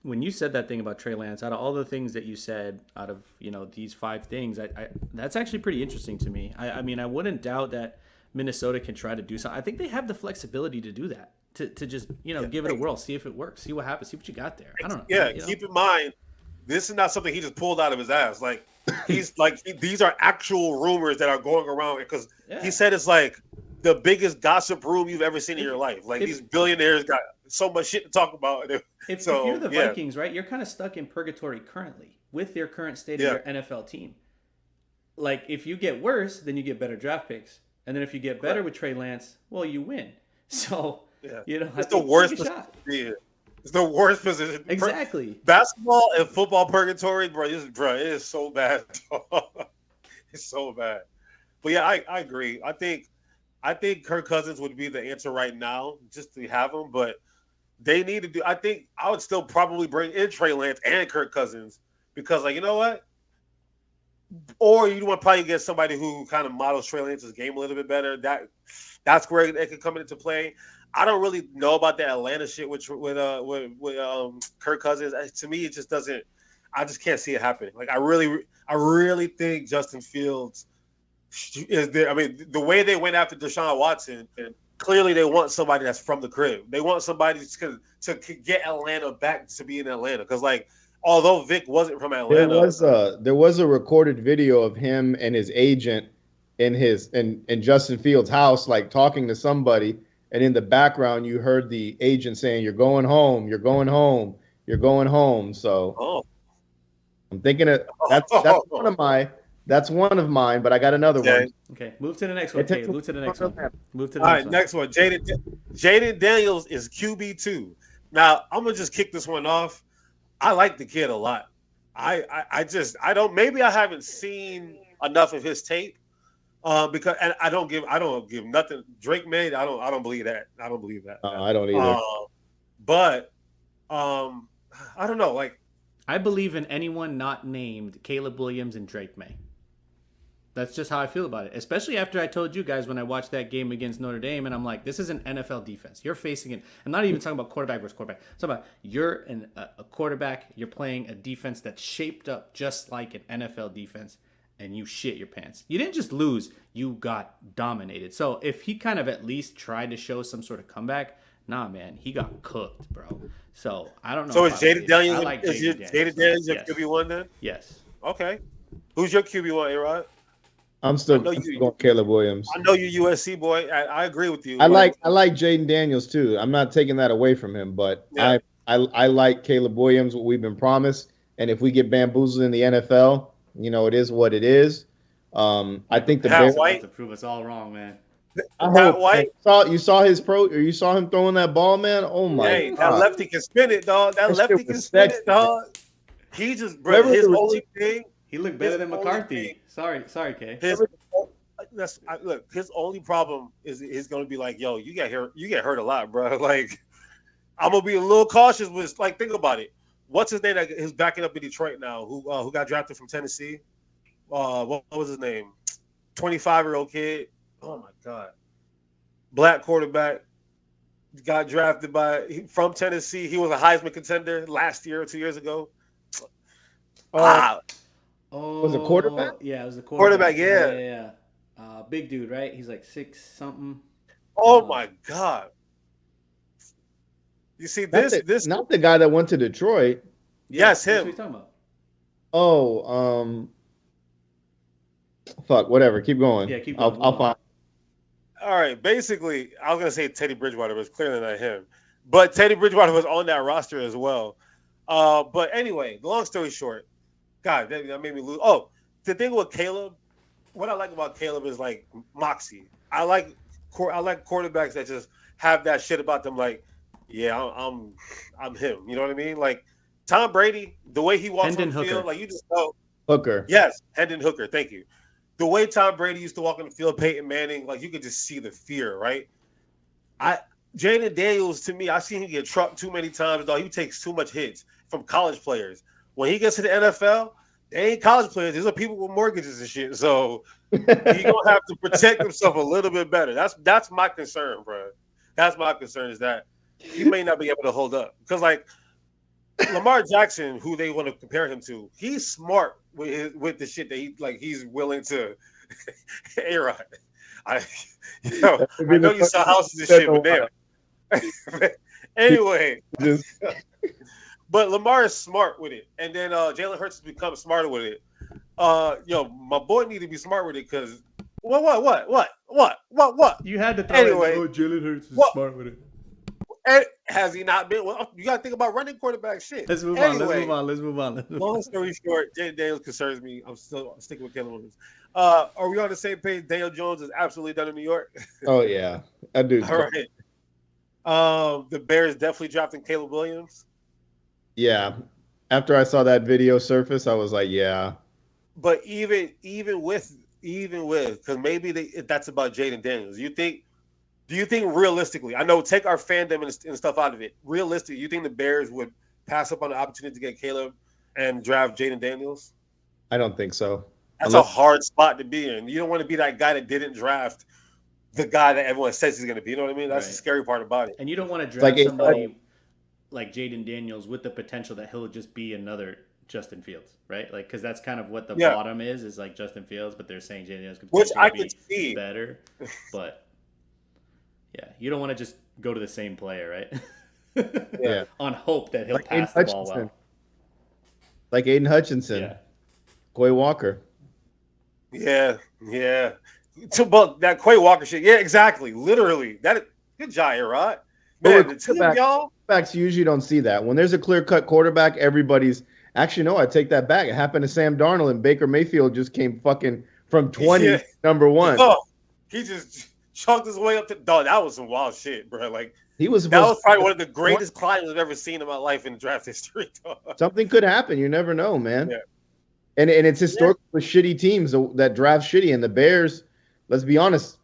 S3: When you said that thing about Trey Lance, out of all the things that you said, out of these 5 things, that's actually pretty interesting to me. I mean, I wouldn't doubt that Minnesota can try to do something. I think they have the flexibility to do that. To just give it a whirl, see if it works, see what happens, see what you got there. I don't know.
S1: Yeah, keep in mind, This is not something he just pulled out of his ass. Like these are actual rumors that are going around because he said it's like the biggest gossip room you've ever seen in your life. Like these billionaires got so much shit to talk about.
S3: If you're the Vikings, right, you're kind of stuck in purgatory currently with your current state of your NFL team. Like if you get worse, then you get better draft picks, and then if you get better with Trey Lance, well, you win. So
S1: it's the worst position. It's the worst position.
S3: Exactly.
S1: Basketball and football purgatory, bro. It is so bad. It's so bad. But yeah, I agree. I think Kirk Cousins would be the answer right now, just to have him. But they need to do. I think I would still probably bring in Trey Lance and Kirk Cousins because, like, you know what? Or you want to probably get somebody who kind of models Trey Lance's game a little bit better. That's where it could come into play. I don't really know about the Atlanta shit with Kirk Cousins. To me, it just doesn't. I just can't see it happening. Like I really think Justin Fields is there. I mean, the way they went after Deshaun Watson, and clearly they want somebody that's from the crib. They want somebody to get Atlanta back to be in Atlanta. Because like, although Vic wasn't from Atlanta,
S4: there was a recorded video of him and his agent in Justin Fields' house, like talking to somebody. And in the background, you heard the agent saying, "You're going home. You're going home. You're going home." So I'm thinking that's one of mine. But I got another one.
S3: Okay, move to the next one. Move to the next one.
S1: All right, next one. Jaden Daniels is QB2. Now I'm gonna just kick this one off. I like the kid a lot. I don't. Maybe I haven't seen enough of his tape. Because and I don't give nothing. Drake made. I don't believe that. I don't believe that.
S4: I don't either.
S1: But I don't know. Like
S3: I believe in anyone not named Caleb Williams and Drake May. That's just how I feel about it. Especially after I told you guys when I watched that game against Notre Dame, and I'm like, this is an NFL defense. You're facing it. I'm not even talking about quarterback versus quarterback. I'm talking about you're a quarterback. You're playing a defense that's shaped up just like an NFL defense. And you shit your pants. You didn't just lose, you got dominated. So if he kind of at least tried to show some sort of comeback, nah, man, he got cooked, bro. So I don't know.
S1: So is Jaden Daniels? Jaden Daniels your QB1 then?
S3: Yes.
S1: Okay. Who's your QB1, A-Rod?
S4: I'm still going Caleb Williams.
S1: I know you USC boy. I agree with you.
S4: I like Jaden Daniels too. I'm not taking that away from him, but I like Caleb Williams. What we've been promised, and if we get bamboozled in the NFL. It is what it is. I think the Bears
S3: to prove us all wrong, man.
S4: You saw him throwing that ball, man. Oh my God.
S1: That lefty can spin it, dog. That lefty can spin it, dog. He just his only thing.
S3: He looked better than McCarthy. Sorry, Kay.
S1: Look, his only problem is he's gonna be like, yo, you get hurt a lot, bro. Like, I'm gonna be a little cautious with like, think about it. What's his name that is backing up in Detroit now? Who got drafted from Tennessee? What was his name? 25-year-old kid. Oh my God. Black quarterback. Got drafted from Tennessee. He was a Heisman contender last year or 2 years ago.
S4: Was it quarterback?
S3: Yeah, it was the quarterback.
S1: Yeah.
S3: Big dude, right? He's like 6 something.
S1: Oh my God. You see this
S4: not the guy that went to Detroit.
S1: Yes, him.
S3: That's what he's talking about.
S4: Oh, fuck, whatever. Keep going.
S3: Yeah, keep going.
S4: I'll find.
S1: All right. Basically, I was gonna say Teddy Bridgewater, but it's clearly not him. But Teddy Bridgewater was on that roster as well. But anyway, long story short, God, that made me lose. Oh, the thing with Caleb, what I like about Caleb is like moxie. I like quarterbacks that just have that shit about them, like. Yeah, I'm him. You know what I mean? Like Tom Brady, the way he walks on the field, like you just know.
S4: Hooker.
S1: Yes, Hendon Hooker. Thank you. The way Tom Brady used to walk on the field, Peyton Manning, like you could just see the fear, right? Jaden Daniels, to me, I've seen him get trucked too many times. Though he takes too much hits from college players. When he gets to the NFL, they ain't college players. These are people with mortgages and shit. So he's gonna have to protect himself a little bit better. That's my concern, bro. That's my concern is that. He may not be able to hold up because, like, Lamar Jackson, who they want to compare him to, he's smart with the shit that he's willing to. A-Rod, I know you saw houses and shit, but damn. Anyway, But Lamar is smart with it, and then Jalen Hurts has become smarter with it. My boy need to be smart with it because what?
S3: You had to throw
S1: Anyway,
S3: Jalen Hurts is
S1: what?
S3: smart with it.
S1: And has he not been? Well, you got to think about running quarterback shit.
S3: Let's move
S1: Anyway,
S3: on.
S1: Long story short, Jaden Daniels concerns me. I'm still sticking with Caleb Williams. Are we on the same page? Daniel Jones is absolutely done in New York.
S4: Oh yeah, I do.
S1: All right. The Bears definitely drafting Caleb Williams.
S4: Yeah. After I saw that video surface, I was like, yeah.
S1: But even with because maybe that's about Jaden Daniels. Do you think realistically? I know take our fandom and stuff out of it. Realistically, you think the Bears would pass up on the opportunity to get Caleb and draft Jaden Daniels?
S4: I don't think so.
S1: That's a hard spot to be in. You don't want to be that guy that didn't draft the guy that everyone says he's going to be. You know what I mean? That's the scary part about it.
S3: And you don't want to draft somebody like Jaden Daniels with the potential that he'll just be another Justin Fields, right? Like, because that's kind of what the bottom is like Justin Fields, but they're saying Jaden Daniels could be better. But yeah, you don't want to just go to the same player, right?
S4: Yeah.
S3: On hope that he'll pass the ball well.
S4: Like Aiden Hutchinson.
S3: Yeah.
S4: Quay Walker.
S1: Yeah. But that Quay Walker shit. Yeah, exactly. Literally. Good job, Rod. Man, the two of y'all.
S4: Quarterbacks usually don't see that. When there's a clear-cut quarterback, everybody's actually no. I take that back. It happened to Sam Darnold, and Baker Mayfield just came fucking from 20 number one.
S1: Oh, he just chunked his way up to. Dog, that was some wild shit, bro. Like
S4: that was
S1: probably one of the greatest climbs I've ever seen in my life in draft history. Dog.
S4: Something could happen. You never know, man.
S1: Yeah.
S4: And it's historical with shitty teams that draft shitty. And the Bears, let's be honest,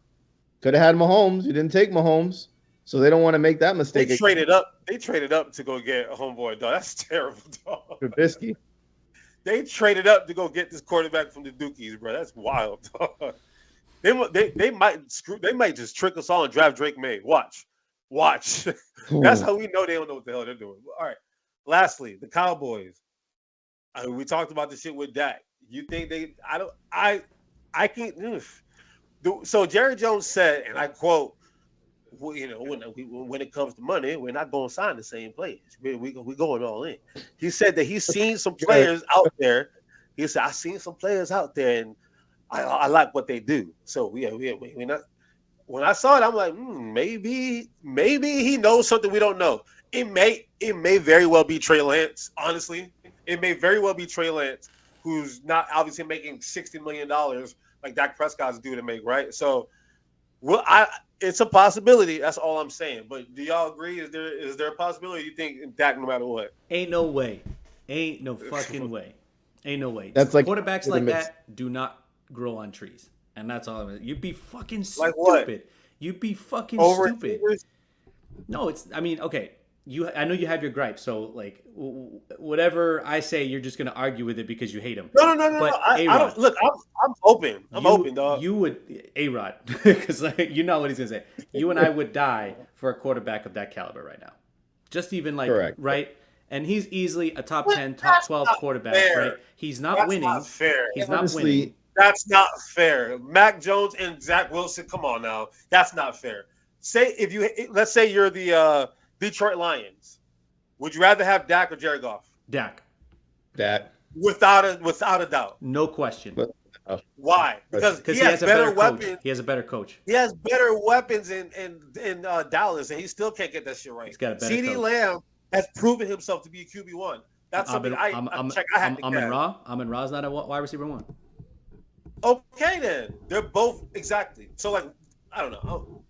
S4: could have had Mahomes. You didn't take Mahomes, so they don't want to make that mistake.
S1: They traded up to go get a homeboy, dog. That's terrible, dog.
S4: Trubisky.
S1: They traded up to go get this quarterback from the Dukies, bro. That's wild, dog. They might just trick us all and draft Drake May. Watch. That's how we know they don't know what the hell they're doing. All right. Lastly, the Cowboys. We talked about the shit with Dak. You think I can't. So Jerry Jones said, and I quote, well, when it comes to money, we're not going to sign the same players. We're going all in. He said that he's seen some players out there. He said, I've seen some players out there, and I like what they do. So we're not. When I saw it, I'm like, maybe he knows something we don't know. It may very well be Trey Lance, honestly. It may very well be Trey Lance, who's not obviously making $60 million like Dak Prescott's due to make, right? So, it's a possibility. That's all I'm saying. But do y'all agree? Is there a possibility you think Dak no matter what?
S3: Ain't no way. Ain't no fucking way. Ain't no way.
S4: That's like
S3: quarterbacks like that do not grow on trees. And that's all I'm saying. You'd be fucking stupid.
S1: Like what?
S3: You'd be fucking
S1: Over
S3: stupid.
S1: Receivers?
S3: No, okay. I know you have your gripes, so like whatever I say, you're just gonna argue with it because you hate him.
S1: No.
S3: But
S1: I don't. Look, I'm open. I'm open, dog.
S3: You would A-Rod because you know what he's gonna say. You and I would die for a quarterback of that caliber right now. Just even like
S4: correct.
S3: Right, and he's easily a top 10, top 12 quarterback.
S1: Fair.
S3: Right, he's not winning.
S1: Not fair.
S3: He's
S4: Honestly,
S3: not winning.
S1: That's not fair. Mac Jones and Zach Wilson. Come on now. That's not fair. Let's say you're the Detroit Lions. Would you rather have Dak or Jared Goff?
S3: Dak.
S1: Without a doubt.
S3: No question.
S1: Why? Because he has better weapons.
S3: He has a better coach.
S1: He has better weapons in Dallas, and he still can't get that shit right.
S3: He's got a better
S1: CeeDee
S3: coach.
S1: Lamb has proven himself to be a QB1. That's something I had to get.
S3: Amon Ra's not a wide receiver 1.
S1: Okay, then. They're both exactly. So, like, I don't know.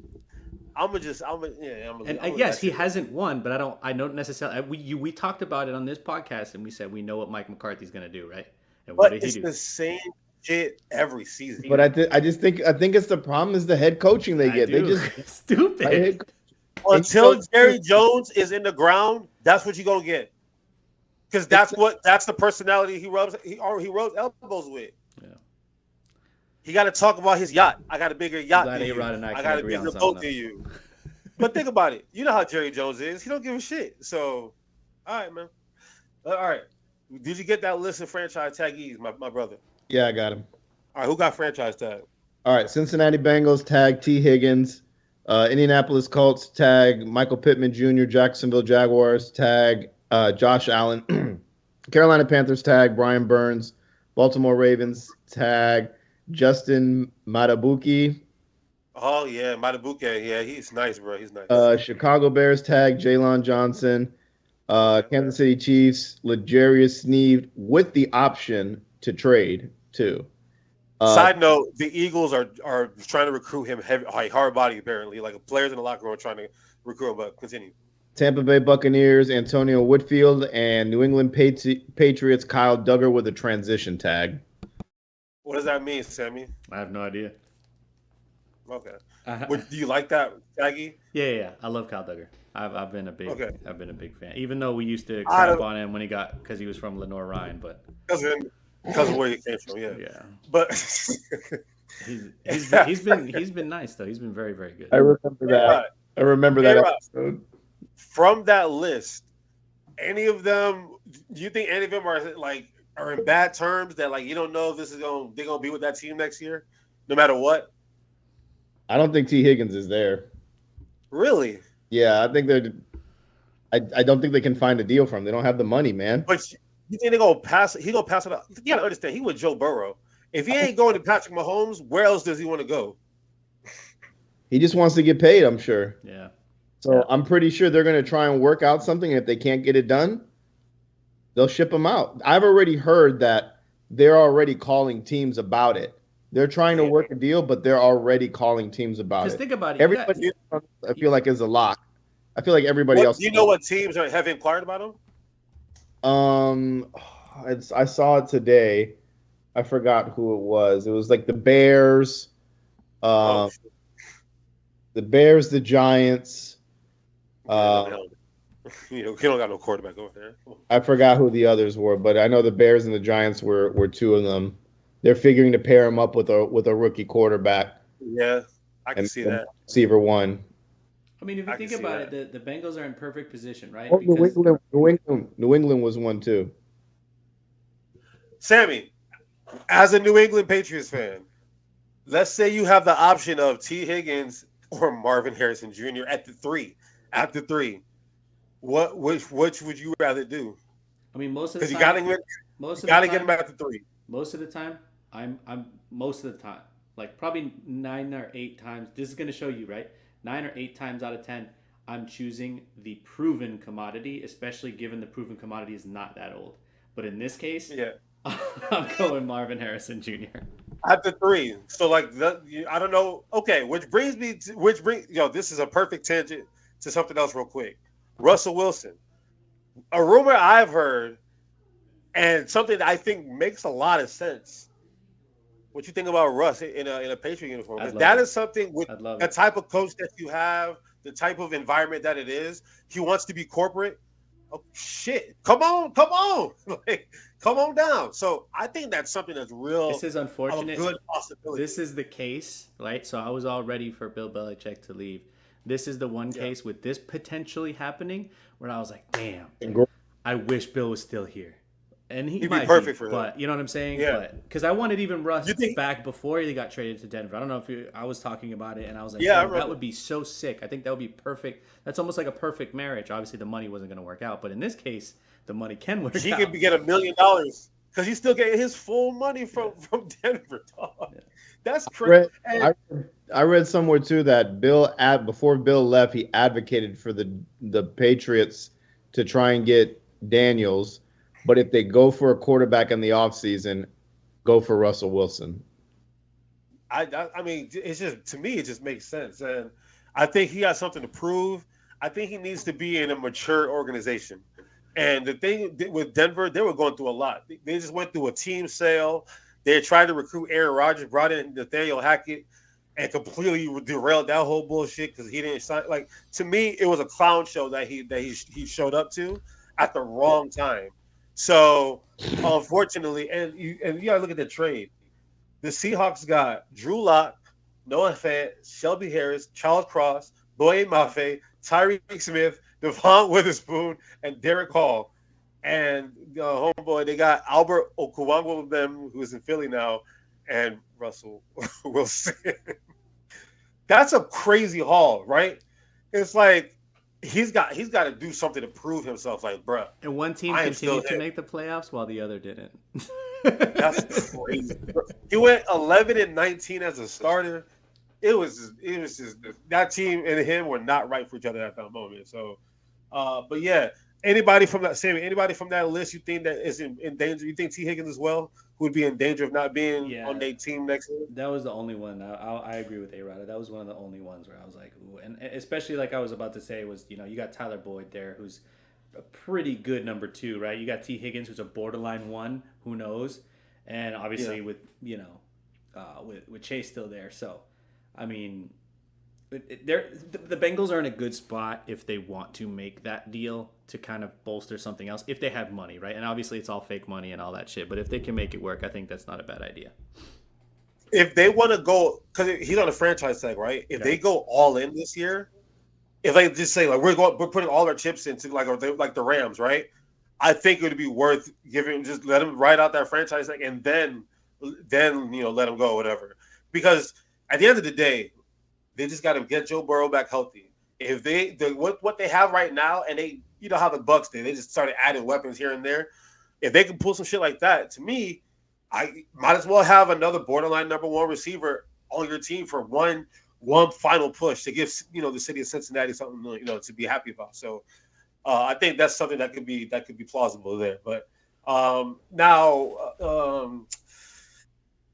S3: Yes, he hasn't won, but I don't necessarily. We talked about it on this podcast, and we said we know what Mike McCarthy's going to do, right? And what did he do?
S1: The same shit every season.
S4: But I think it's the problem is the head coaching they get. They just
S3: stupid.
S1: Until Jerry Jones is in the ground, that's what you're gonna get. Because that's the personality he rubs elbows with. Yeah. He got to talk about his yacht. I got a bigger yacht than you. I got a bigger boat than you. But think about it. You know how Jerry Jones is. He don't give a shit. So, all right, man. All right. Did you get that list of franchise taggees, my brother?
S4: Yeah, I got him.
S1: All right, who got franchise tag?
S4: All right, Cincinnati Bengals tag T. Higgins. Indianapolis Colts tag Michael Pittman Jr. Jacksonville Jaguars tag Josh Allen. Carolina Panthers tag Brian Burns. Baltimore Ravens tag Justin Matabuki.
S1: Oh yeah, Matabuke. Yeah, he's nice, bro. He's nice.
S4: Chicago Bears tag Jalen Johnson. Kansas City Chiefs L'Jarius Sneed with the option to trade too.
S1: Side note: the Eagles are trying to recruit him heavy, like hard body apparently. Like players in the locker room are trying to recruit him. But continue.
S4: Tampa Bay Buccaneers Antonio Whitfield and New England Patriots Kyle Duggar with a transition tag.
S1: What does that mean, Sammy?
S3: I have no idea.
S1: Okay. Do you like that, Aggie?
S3: Yeah. I love Kyle Duggar. I've been a big fan. Even though we used to
S1: I
S3: crap
S1: don't-
S3: on him when because he was from Lenore Ryan, but
S1: Because of where he came from, yeah.
S3: yeah,
S1: But
S3: he's been nice though. He's been very, very good.
S4: I remember that. I remember that episode.
S1: From that list, any of them? Do you think any of them are in bad terms that like you don't know if they're gonna be with that team next year, no matter what?
S4: I don't think T. Higgins is there.
S1: Really?
S4: Yeah, I think they're. I don't think they can find a deal for him. They don't have the money, man.
S1: But you think they're gonna pass it? He gonna pass it up? You gotta understand. He with Joe Burrow. If he ain't going to Patrick Mahomes, where else does he want to go?
S4: He just wants to get paid, I'm sure.
S3: Yeah.
S4: So I'm pretty sure they're going to try and work out something. And if they can't get it done, they'll ship him out. I've already heard that they're already calling teams about it. They're trying to work a deal, but they're already calling teams about it.
S3: Because think about it.
S4: Everybody, I feel like, is a lock. I feel like everybody else.
S1: Do you know what teams have inquired about him?
S4: I saw it today. I forgot who it was. It was like the Bears, the Giants.
S1: You don't got no quarterback over there.
S4: I forgot who the others were, but I know the Bears and the Giants were two of them. They're figuring to pair him up with a rookie quarterback.
S1: Yeah, I can see that.
S4: Receiver one.
S3: I mean, if you think about it, the Bengals are in perfect position, right?
S4: Oh, New England was one too.
S1: Sammy, as a New England Patriots fan, let's say you have the option of T. Higgins or Marvin Harrison Jr. at the three. Which would you rather do?
S3: I mean, most of the time,
S1: you gotta get him at the three.
S3: Most of the time, I'm most of the time, like probably 9 or 8 times. This is gonna show you, right? 9 or 8 times out of 10, I'm choosing the proven commodity, especially given the proven commodity is not that old. But in this case,
S1: yeah,
S3: I'm going Marvin Harrison Jr.
S1: at the three. So I don't know. Okay, this is a perfect tangent to something else real quick. Russell Wilson, a rumor I've heard, and something that I think makes a lot of sense. What you think about Russ in a Patriot uniform? That is something with the type of coach that you have, the type of environment that it is. He wants to be corporate. Oh shit! Come on! Like, come on down. So I think that's something that's real.
S3: This is unfortunate.
S1: A good possibility.
S3: This is the case, right? So I was all ready for Bill Belichick to leave. This is the one case with this potentially happening where I was like, damn, I wish Bill was still here. And he'd
S1: be perfect for that.
S3: But you know what I'm saying?
S1: Yeah.
S3: Because I wanted even Russ back before he got traded to Denver. I don't know if I was talking about it, and I was like, that would be so sick. I think that would be perfect. That's almost like a perfect marriage. Obviously, the money wasn't going to work out, but in this case, the money can work out.
S1: He could get $1 million because he's still getting his full money from Denver. Dog. Yeah. That's crazy.
S4: I read somewhere too that before Bill left, he advocated for the Patriots to try and get Daniels. But if they go for a quarterback in the offseason, go for Russell Wilson.
S1: I mean, it's just, to me, it just makes sense. And I think he has something to prove. I think he needs to be in a mature organization. And the thing with Denver, they were going through a lot. They just went through a team sale. They tried to recruit Aaron Rodgers, brought in Nathaniel Hackett, and completely derailed that whole bullshit because he didn't sign. Like, to me, it was a clown show that he showed up to at the wrong time. So, unfortunately, and you gotta look at the trade. The Seahawks got Drew Lock, Noah Fant, Shelby Harris, Charles Cross, Boye Mafe, Tyreek Smith, Devon Witherspoon, and Derek Hall. And homeboy, they got Albert Okuwango with them, who's in Philly now, and Russell Wilson. That's a crazy haul, right? It's like he's got to do something to prove himself. Like, bro,
S3: And one team
S1: I am still
S3: continued to
S1: him.
S3: make the playoffs while the other didn't.
S1: That's crazy. He went 11-19 as a starter. It was just that team and him were not right for each other at that moment. So, but yeah, anybody from that list you think that is in danger? You think T. Higgins as well, who would be in danger of not being on their team next year?
S3: That was the only one. I agree with A-Rod. That was one of the only ones where I was like, ooh. And especially like I was about to say was, you got Tyler Boyd there, who's a pretty good number 2, right? You got T. Higgins, who's a borderline 1, who knows? And obviously with Chase still there. So, I mean, the Bengals are in a good spot if they want to make that deal to kind of bolster something else, if they have money, right? And obviously it's all fake money and all that shit. But if they can make it work, I think that's not a bad idea.
S1: If they want to go, because he's on a franchise tag, right? If they go all in this year, if they just say like we're putting all our chips into like the Rams, right? I think it would be worth just let him ride out that franchise tag and then let him go, whatever. Because at the end of the day, they just got to get Joe Burrow back healthy. If what they have right now, and they how the Bucs did, they just started adding weapons here and there. If they can pull some shit like that, to me, I might as well have another borderline number 1 receiver on your team for one final push to give the city of Cincinnati something to be happy about. So I think that's something that could be plausible there. But now.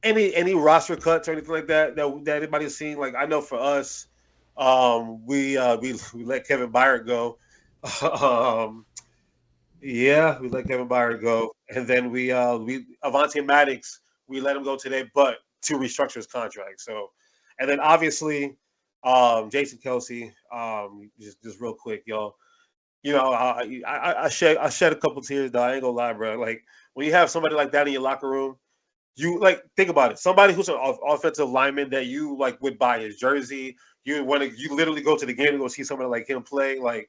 S1: Any roster cuts or anything like that anybody's seen? Like I know for us, we let Kevin Byard go. We let Kevin Byard go, and then we Avonte Maddox, we let him go today, but to restructure his contract. So, and then obviously, Jason Kelsey. Just real quick, y'all. I shed a couple tears. Though I ain't gonna lie, bro. Like when you have somebody like that in your locker room. You think about it. Somebody who's an offensive lineman that you would buy his jersey. You literally go to the game and go see somebody like him play. Like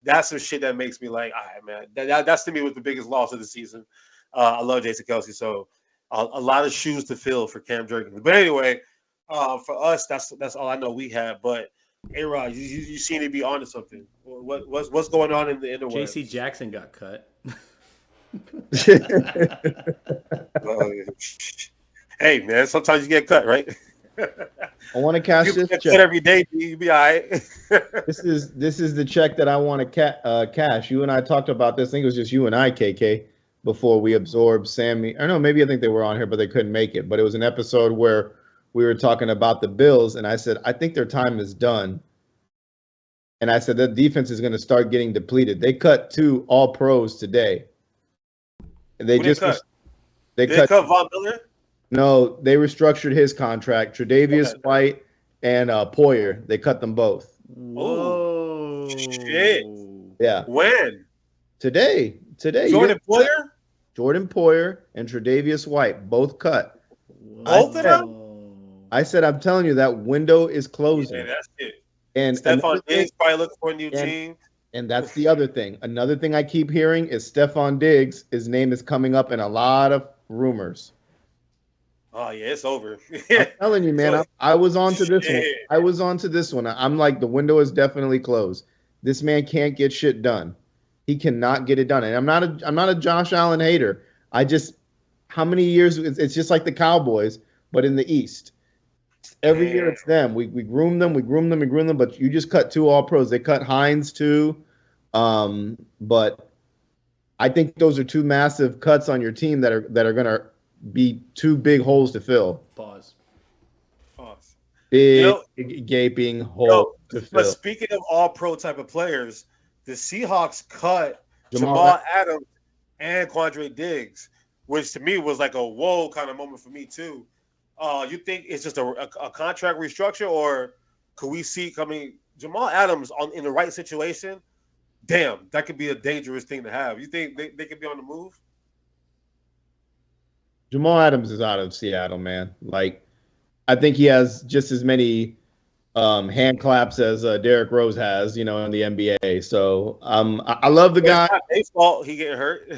S1: that's some shit that makes me like, all right, man. That's to me was the biggest loss of the season. I love Jason Kelsey, so a lot of shoes to fill for Cam Jurgens. But anyway, for us, that's all I know we had. But A-Rod, you seem to be onto something. What's going on in the West?
S3: J.C. Jackson got cut.
S1: Hey man, sometimes you get cut, right?
S4: I want to cash this check
S1: every day. You be all right.
S4: This is the check that I want to cash. You and I talked about this. I think it was just you and I, KK, before we absorbed Sammy. I don't know, maybe I think they were on here, but they couldn't make it. But it was an episode where we were talking about the Bills, and I said I think their time is done. And I said that defense is going to start getting depleted. They cut 2 All-Pros today. They cut
S1: Von Miller?
S4: No, they restructured his contract. Tre'Davious White and Poyer. They cut them both.
S3: Whoa!
S1: Shit!
S4: Yeah.
S1: When?
S4: Today.
S1: Jordan Poyer?
S4: Jordan Poyer and Tre'Davious White both cut.
S1: Both of them?
S4: I said, I'm telling you that window is closing.
S1: Yeah, that's it.
S4: And
S1: Stephon Diggs probably looking for a new team.
S4: And that's the other thing. Another thing I keep hearing is Stephon Diggs. His name is coming up in a lot of rumors.
S1: Oh, yeah, it's over.
S4: I'm telling you, man. I was on to this one. I'm like, the window is definitely closed. This man can't get shit done. He cannot get it done. And I'm not a Josh Allen hater. How many years? It's just like the Cowboys, but in the East. Every year it's them. We groom them, but you just cut 2 All-Pros. They cut Hines too. But I think those are 2 massive cuts on your team that are going to be 2 big holes to fill.
S3: Pause.
S4: Big gaping hole to fill.
S1: But speaking of All-Pro type of players, the Seahawks cut Jamal Adams and Quandre Diggs, which to me was like a whoa kind of moment for me too. You think it's just a contract restructure, or could we see coming Jamal Adams in the right situation? Damn, that could be a dangerous thing to have. You think they could be on the move?
S4: Jamal Adams is out of Seattle, man. Like, I think he has just as many hand claps as Derrick Rose has, in the NBA. So I love the guy.
S1: It's not his fault he getting hurt.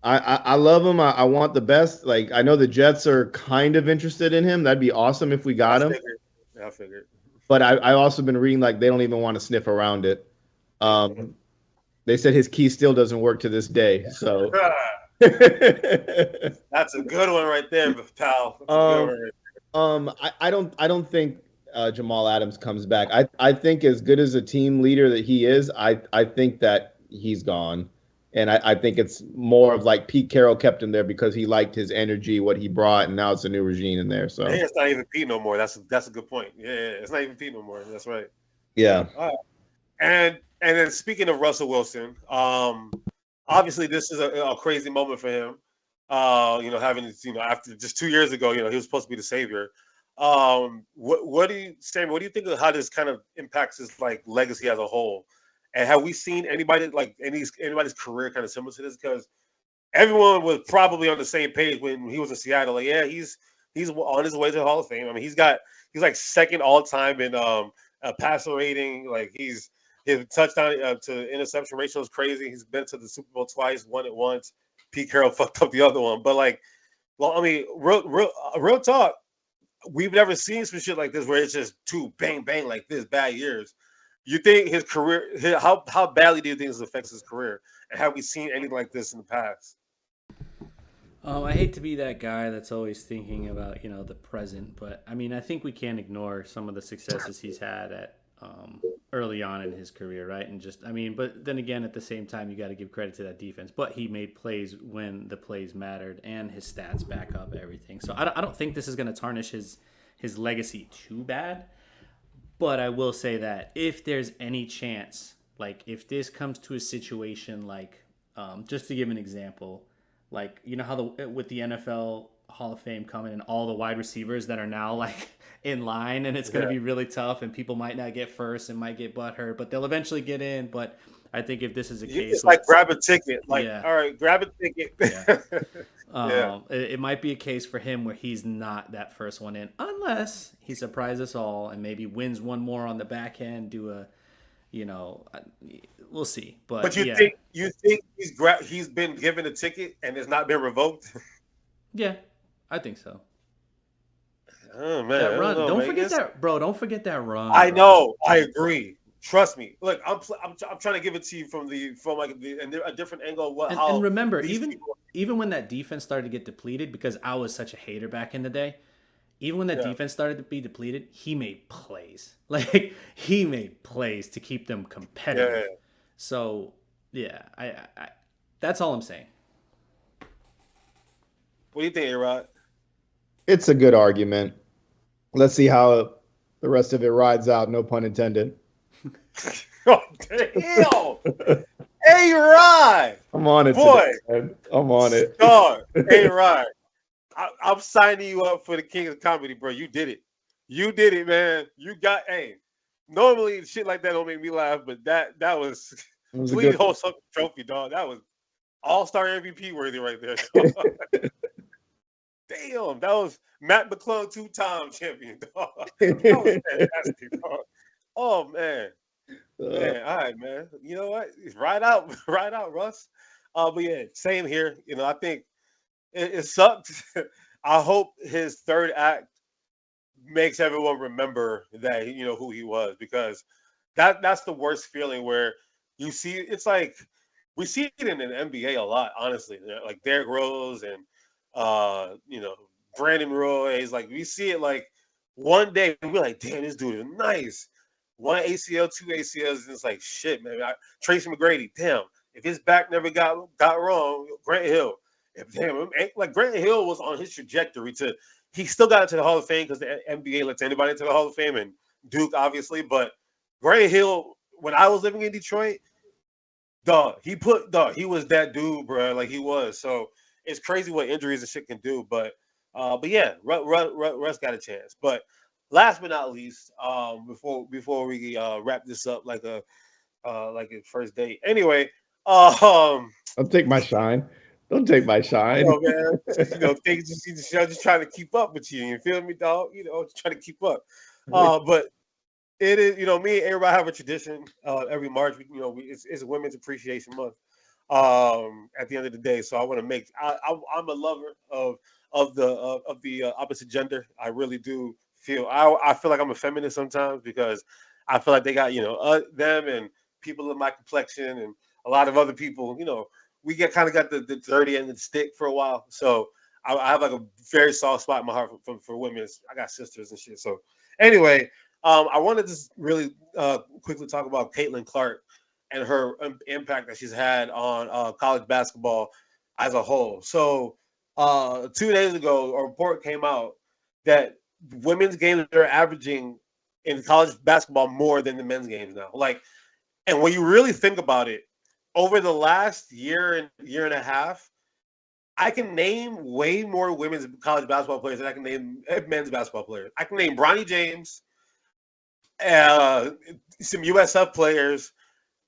S4: I love him. I want the best. Like, I know the Jets are kind of interested in him. That'd be awesome if we got him.
S1: I figured.
S4: But I also been reading like they don't even want to sniff around it. They said his key still doesn't work to this day. So
S1: That's a good one right there, pal. That's a good one right
S4: I don't think Jamal Adams comes back. I think as good as a team leader that he is, I think that he's gone. And I think it's more of like Pete Carroll kept him there because he liked his energy, what he brought, and now it's a new regime in there. So
S1: it's not even Pete no more. That's a good point. Yeah, it's not even Pete no more. That's right.
S4: Yeah.
S1: All right. And then speaking of Russell Wilson, obviously this is a crazy moment for him. Having after just 2 years ago, he was supposed to be the savior. What do you, Sam? What do you think of how this kind of impacts his like legacy as a whole? And have we seen anybody like anybody's career kind of similar to this? Because everyone was probably on the same page when he was in Seattle. Like, yeah, he's on his way to the Hall of Fame. I mean, he's like second all time in passer rating. Like his touchdown to interception ratio is crazy. He's been to the Super Bowl twice, won it once. Pete Carroll fucked up the other one. But like, well, I mean, real talk. We've never seen some shit like this where it's just two bang bang like this bad years. You think his career? How badly do you think this affects his career? And have we seen anything like this in the past?
S3: I hate to be that guy that's always thinking about the present, but I mean I think we can't ignore some of the successes he's had at early on in his career, right? And but then again, at the same time, you got to give credit to that defense. But he made plays when the plays mattered, and his stats back up everything. So I don't think this is going to tarnish his legacy too bad. But I will say that if there's any chance, like if this comes to a situation like, just to give an example, like how with the NFL Hall of Fame coming and all the wide receivers that are now like in line, and it's going to be really tough, and people might not get first and might get butthurt, but they'll eventually get in. But I think if this is a case,
S1: it's like grab a ticket, like all right, grab a ticket.
S3: It might be a case for him where he's not that first one in, unless he surprises us all and maybe wins one more on the back end. We'll see. But
S1: you think he's been given a ticket and it's not been revoked?
S3: Yeah, I think so.
S1: Oh man,
S3: that run! Don't forget that, bro. Don't forget that run.
S1: I know. I agree. Trust me. Look, I'm trying to give it to you from a different angle of
S3: and remember, even when that defense started to get depleted, because I was such a hater back in the day. Even when that defense started to be depleted, he made plays. Like he made plays to keep them competitive. Yeah. So I that's all I'm saying.
S1: What do you think, A-Rod?
S4: It's a good argument. Let's see how the rest of it rides out. No pun intended.
S1: Oh, damn. A-Rod.
S4: I'm on it.
S1: Boy.
S4: Today, I'm on it.
S1: Dog. A-Rod. I'm signing you up for the King of Comedy, bro. You did it. You did it, man. You got normally shit like that don't make me laugh, but that was please hold some trophy, dog. That was all-star MVP worthy right there. Damn, that was Matt McClung 2-time champion, dog. That was fantastic, dog. Oh man. Man, all right, man. You know what? Ride out, Russ. But yeah, same here. I think it sucked. I hope his third act makes everyone remember that who he was, because that's the worst feeling where you see it's like we see it in the NBA a lot, honestly. Like Derrick Rose and Brandon Roy. Is like we see it like one day we're like, damn, this dude is nice. One ACL, two ACLs, and it's like shit, man. Tracy McGrady, damn. If his back never got wrong, Grant Hill. Like Grant Hill was on his trajectory he still got into the Hall of Fame because the NBA lets anybody into the Hall of Fame, and Duke obviously. But Grant Hill, when I was living in Detroit, he was that dude, bro. Like he was. So it's crazy what injuries and shit can do. But yeah, Russ got a chance. But last but not least, before we wrap this up like a first date. Anyway,
S4: Don't take my shine. Don't take my shine.
S1: Man. Things just trying to keep up with you. You feel me, dog? Just trying to keep up. But it is, me and everybody have a tradition. Every March, it's Women's Appreciation Month. At the end of the day, so I want to make. I'm a lover of the opposite gender. I really do feel. I feel like I'm a feminist sometimes because I feel like they got them and people of my complexion and a lot of other people, we kind of got the dirty end of the stick for a while. So I have like a very soft spot in my heart for women. I got sisters and shit. So anyway, I wanted to really quickly talk about Caitlin Clarke and her impact that she's had on college basketball as a whole. So 2 days ago, a report came out that women's games are averaging in college basketball more than the men's games now. And when you really think about it, over the last year and a half, I can name way more women's college basketball players than I can name men's basketball players. I can name Bronny James, some USF players,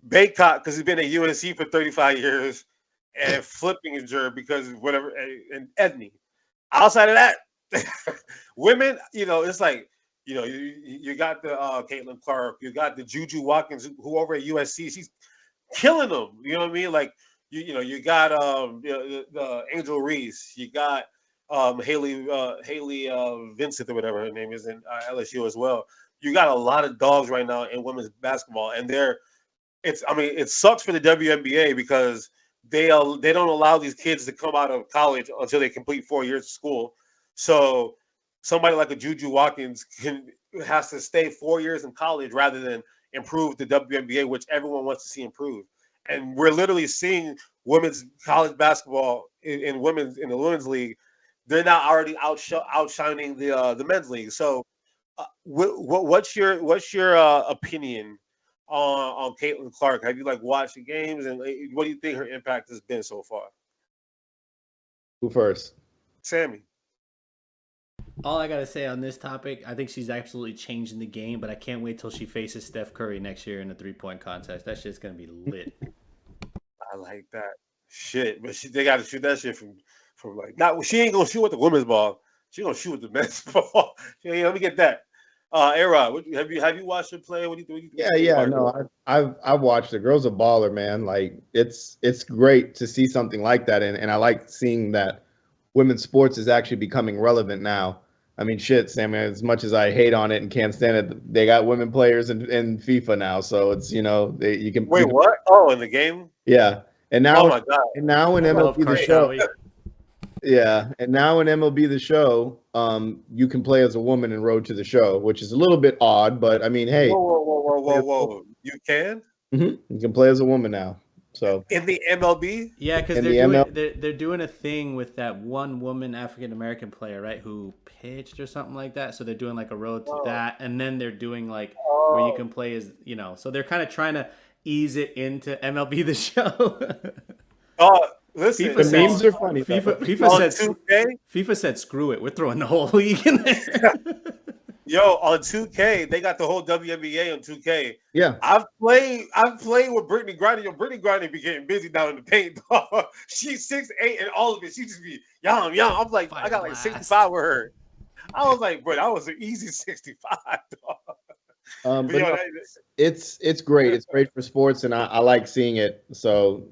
S1: Baycott because he's been at UNC for 35 years, and Flippinger because whatever, and Edney. Outside of that, women, it's like, you got the Caitlin Clarke, you got the Juju Watkins, who over at USC, she's killing them. You know what I mean? Like, you got the Angel Reese, you got Haley Vincent or whatever her name is in LSU as well. You got a lot of dogs right now in women's basketball, and it sucks for the WNBA because they don't allow these kids to come out of college until they complete 4 years of school. So somebody like a Juju Watkins has to stay 4 years in college rather than improve the WNBA, which everyone wants to see improve. And we're literally seeing women's college basketball in the women's league. They're now already outshining the men's league. So, what's your opinion on Caitlin Clarke? Have you watched the games, and what do you think her impact has been so far?
S4: Who first?
S1: Sammy.
S3: All I gotta say on this topic, I think she's absolutely changing the game, but I can't wait till she faces Steph Curry next year in the 3-point contest. That shit's gonna be lit.
S1: I like that shit, but they got to shoot that shit from not. She ain't gonna shoot with the women's ball. She gonna shoot with the men's ball. Let me get that. A-Rod, have you watched her play? What do you think?
S4: Yeah. No, I've watched. The girl's a baller, man. Like it's great to see something like that, and I like seeing that women's sports is actually becoming relevant now. I mean, shit, Sam, as much as I hate on it and can't stand it, they got women players in FIFA now. So it's, you can.
S1: Wait, what? Oh, in the game?
S4: Yeah. And now,
S1: oh my God.
S4: And now in MLB The Show. Yeah. And now in MLB The Show, you can play as a woman in Road to the Show, which is a little bit odd, but I mean, hey.
S1: Whoa. You can?
S4: Mm-hmm. You can play as a woman now. So
S1: in the MLB,
S3: yeah, because they're doing a thing with that one woman African American player, right, who pitched or something like that. So they're doing like a road to that, and then they're doing where you can play as So they're kind of trying to ease it into MLB The Show.
S1: Listen,
S4: the memes are funny.
S3: FIFA said, "Screw it, we're throwing the whole league in there."
S1: Yo, on 2K, they got the whole WNBA on 2K.
S4: Yeah.
S1: I've played with Brittany Griner. Yo, Brittany Griner be getting busy down in the paint, dog. She's 6'8", and all of it, she just be young. I'm like, I got 65 with her. I was like, bro, that was an easy 65, dog.
S4: It's great. It's great for sports, and I like seeing it. So,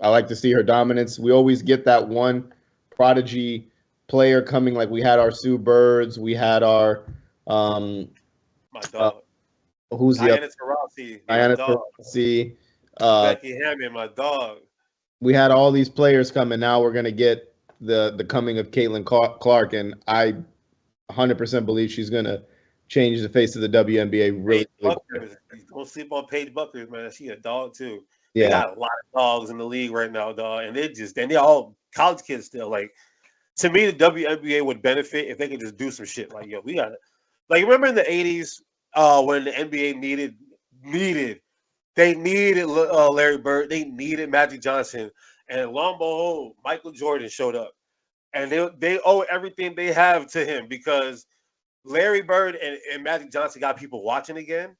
S4: I like to see her dominance. We always get that one prodigy player coming. Like we had our Sue Birds. We had our
S1: my dog.
S4: Who's the
S1: other? Diana
S4: Taurasi.
S1: Becky Hammond, my dog.
S4: We had all these players coming. Now we're gonna get the coming of Caitlin Clarke, and I 100% believe she's gonna change the face of the WNBA. Really,
S1: don't sleep on Paige Buckers, man. She a dog too.
S4: Yeah,
S1: they got a lot of dogs in the league right now, dog, and they're all college kids still. Like, to me, the WNBA would benefit if they could just do some shit. Like, yo, we got it. Like, remember in the 80s when the NBA needed Larry Bird, they needed Magic Johnson, and lo and behold, Michael Jordan showed up, and they owe everything they have to him because Larry Bird and Magic Johnson got people watching again.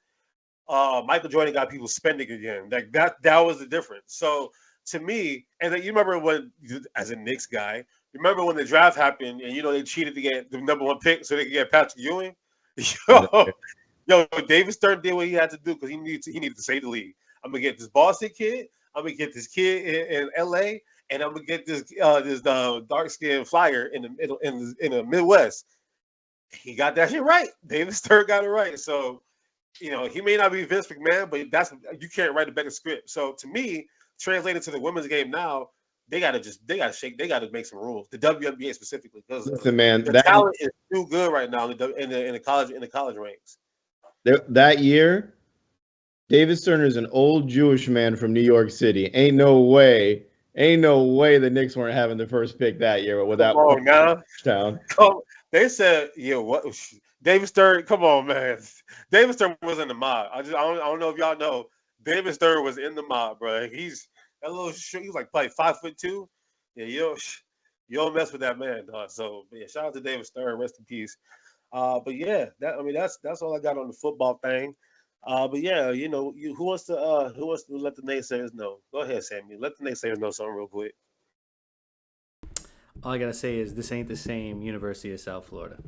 S1: Michael Jordan got people spending again. Like that was the difference. So to me, and then you remember when, as a Knicks guy, remember when the draft happened and they cheated to get the #1 pick so they could get Patrick Ewing. Yo, David Stern did what he had to do because he needed to save the league. I'm gonna get this Boston kid. I'm gonna get this kid in LA, and I'm gonna get this dark skinned flyer in the middle in the Midwest. He got that shit right. David Stern got it right. So he may not be Vince McMahon, but you can't write a better script. So to me, translated to the women's game now, they gotta make some rules. The WNBA specifically, because
S4: Listen, man,
S1: the talent is too good right now in the college ranks.
S4: That year, David Stern is an old Jewish man from New York City. Ain't no way the Knicks weren't having the first pick that year without touchdown.
S1: They said, what? David Stern, come on, man. David Stern was in the mob. I don't know if y'all know. David Stern was in the mob, bro. He's that little shit. He was like probably 5'2". Yeah, you don't mess with that man, dog. So yeah, shout out to David Stern. Rest in peace. But yeah, that's all I got on the football thing. But yeah, who wants to let the naysayers know? Go ahead, Sammy. Let the naysayers know something real quick.
S3: All I gotta say is this ain't the same University of South Florida.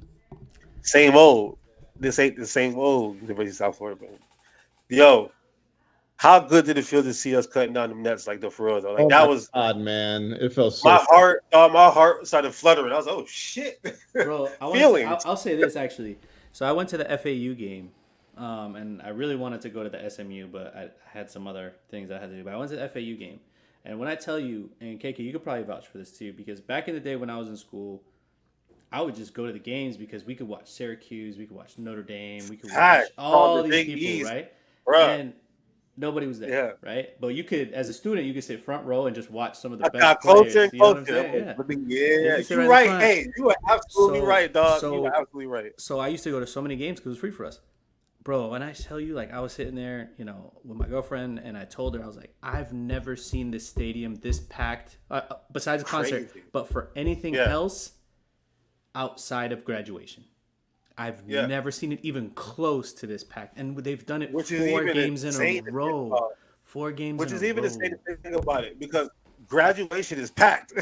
S1: Same old. This ain't the same old University of South Florida, man. Yo, how good did it feel to see us cutting down the nets like the for real though? Like that was
S4: odd, man. It felt so.
S1: My heart started fluttering. I was like, oh shit,
S3: bro. I'll say this actually. So I went to the FAU game, and I really wanted to go to the SMU, but I had some other things I had to do. But I went to the FAU game, and when I tell you, and KK, you could probably vouch for this too, because back in the day when I was in school, I would just go to the games because we could watch Syracuse, we could watch Notre Dame, we could watch all these people,
S1: East,
S3: right?
S1: Bruh.
S3: And nobody was there,
S1: yeah.
S3: right? But you could, as a student, you could sit front row and just watch some of the best players. You know what I'm saying?
S1: Yeah, you're right. Hey, you are absolutely right, dog. You are absolutely right.
S3: So I used to go to so many games because it was free for us. Bro, when I tell you, like, I was sitting there, with my girlfriend, and I told her, I was like, I've never seen this stadium this packed, besides a concert, but for anything else outside of graduation. I've never seen it even close to this packed. And they've done it 4 games in a row. 4 games in a row. Which is even the same
S1: thing about it, because graduation is packed.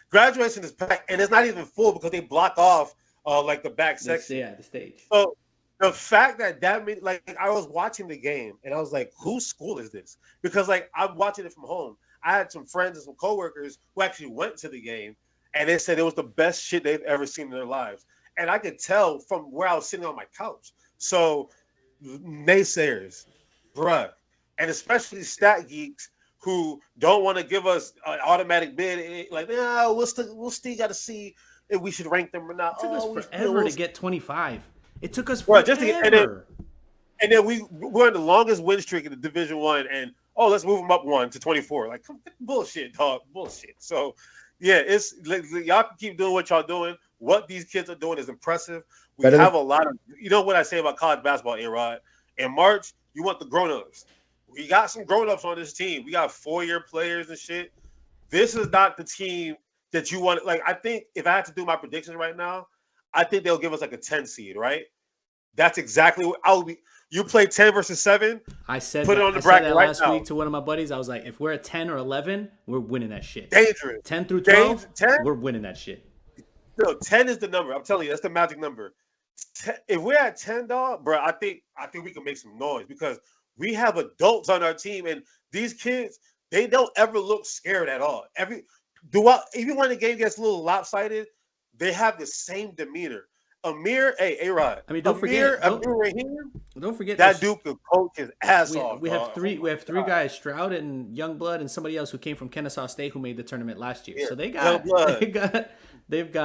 S1: Graduation is packed, and it's not even full because they block off, like, the back section.
S3: The stage.
S1: So the fact that made, like, I was watching the game and I was like, whose school is this? Because, like, I'm watching it from home. I had some friends and some coworkers who actually went to the game, and they said it was the best shit they've ever seen in their lives. And I could tell from where I was sitting on my couch. So naysayers, bruh, and especially stat geeks who don't want to give us an automatic bid, like, we'll still got to see if we should rank them or not.
S3: It took us forever to get 25. It took us forever.
S1: And then we're in the longest win streak in the Division I, and let's move them up 1 to 24. Like, bullshit, dog, bullshit. So, yeah, it's y'all can keep doing what y'all doing. What these kids are doing is impressive. We have a lot of, what I say about college basketball, A-Rod? In March, you want the grown-ups. We got some grown-ups on this team. We got 4-year players and shit. This is not the team that you want. Like, I think if I had to do my predictions right now, I think they'll give us like a 10 seed, right? That's exactly what I would be. You play 10 versus 7.
S3: I said
S1: put it on the bracket right
S3: last week to one of my buddies. I was like, if we're at 10 or 11, we're winning that shit.
S1: Dangerous.
S3: 10 through 12, 10? We're winning that shit.
S1: No, 10 is the number. I'm telling you, that's the magic number. If we're at 10, dog, bro, I think we can make some noise because we have adults on our team, and these kids, they don't ever look scared at all. Even when the game gets a little lopsided, they have the same demeanor. Amir, A-Rod.
S3: I mean, don't forget
S1: that dude could coach his ass off.
S3: We have three guys, Stroud and Youngblood, and somebody else who came from Kennesaw State who made the tournament last year. Yeah, so they've got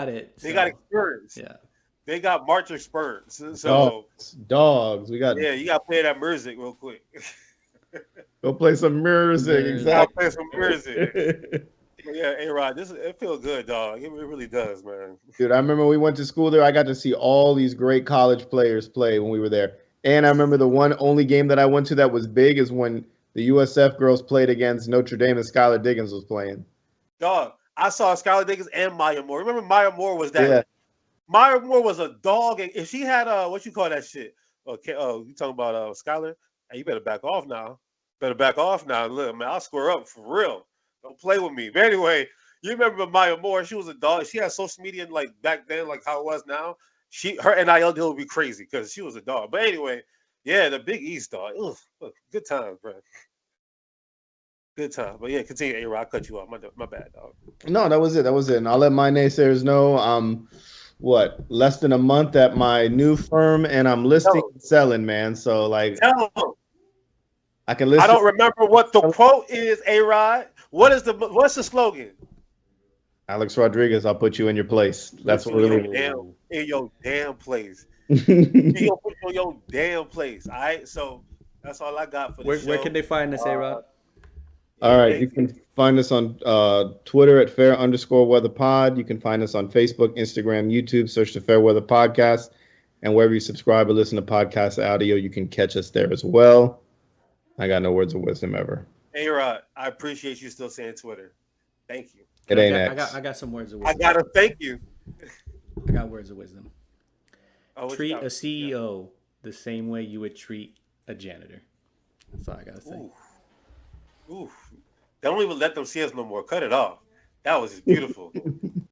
S3: it.
S1: They got experience.
S3: Yeah.
S1: They got March experience. So
S4: dogs. You got
S1: to play that music real quick.
S4: Go play some music. Exactly.
S1: Play some music. Yeah, A-Rod, it feels good, dog. It really does, man.
S4: Dude, I remember we went to school there. I got to see all these great college players play when we were there. And I remember the only game that I went to that was big is when the USF girls played against Notre Dame and Skylar Diggins was playing.
S1: Dog, I saw Skylar Diggins and Maya Moore. Remember Maya Moore was that? Yeah. Maya Moore was a dog. And if she had what you call that shit? Okay, you talking about Skylar? Hey, you better back off now. Look, man, I'll square up for real. Don't play with me. But anyway, you remember Maya Moore? She was a dog. She had social media like back then, like how it was now. Her NIL deal would be crazy because she was a dog. But anyway, yeah, the Big East dog. Ugh, good time, bro. Good time. But yeah, continue, A-Rod. I cut you off. My bad, dog.
S4: No, that was it. And I'll let my naysayers know. less than a month at my new firm, and I'm listing and selling, man. So like,
S1: Tell them.
S4: I can list.
S1: I don't remember what the quote is, A-Rod. What's the slogan?
S4: Alex Rodriguez, I'll put you in your place. That's what we're leaving.
S1: In your damn place. You put you in your damn place. All right, so that's all I got for the show.
S3: Where can they find us, A-Rod?
S4: All right, you can find us on Twitter at fair_weather_pod. You can find us on Facebook, Instagram, YouTube. Search the Fairweather Podcast, and wherever you subscribe or listen to podcast audio, you can catch us there as well. I got no words of wisdom ever.
S1: Hey, Rod, I appreciate you still saying Twitter. Thank you.
S4: It ain't X.
S3: I got some words of wisdom.
S1: I gotta thank you.
S3: I got words of wisdom. Treat a CEO
S1: CEO
S3: the same way you would treat a janitor. That's all I gotta say.
S1: Ooh. Don't even let them see us no more. Cut it off. That was just beautiful.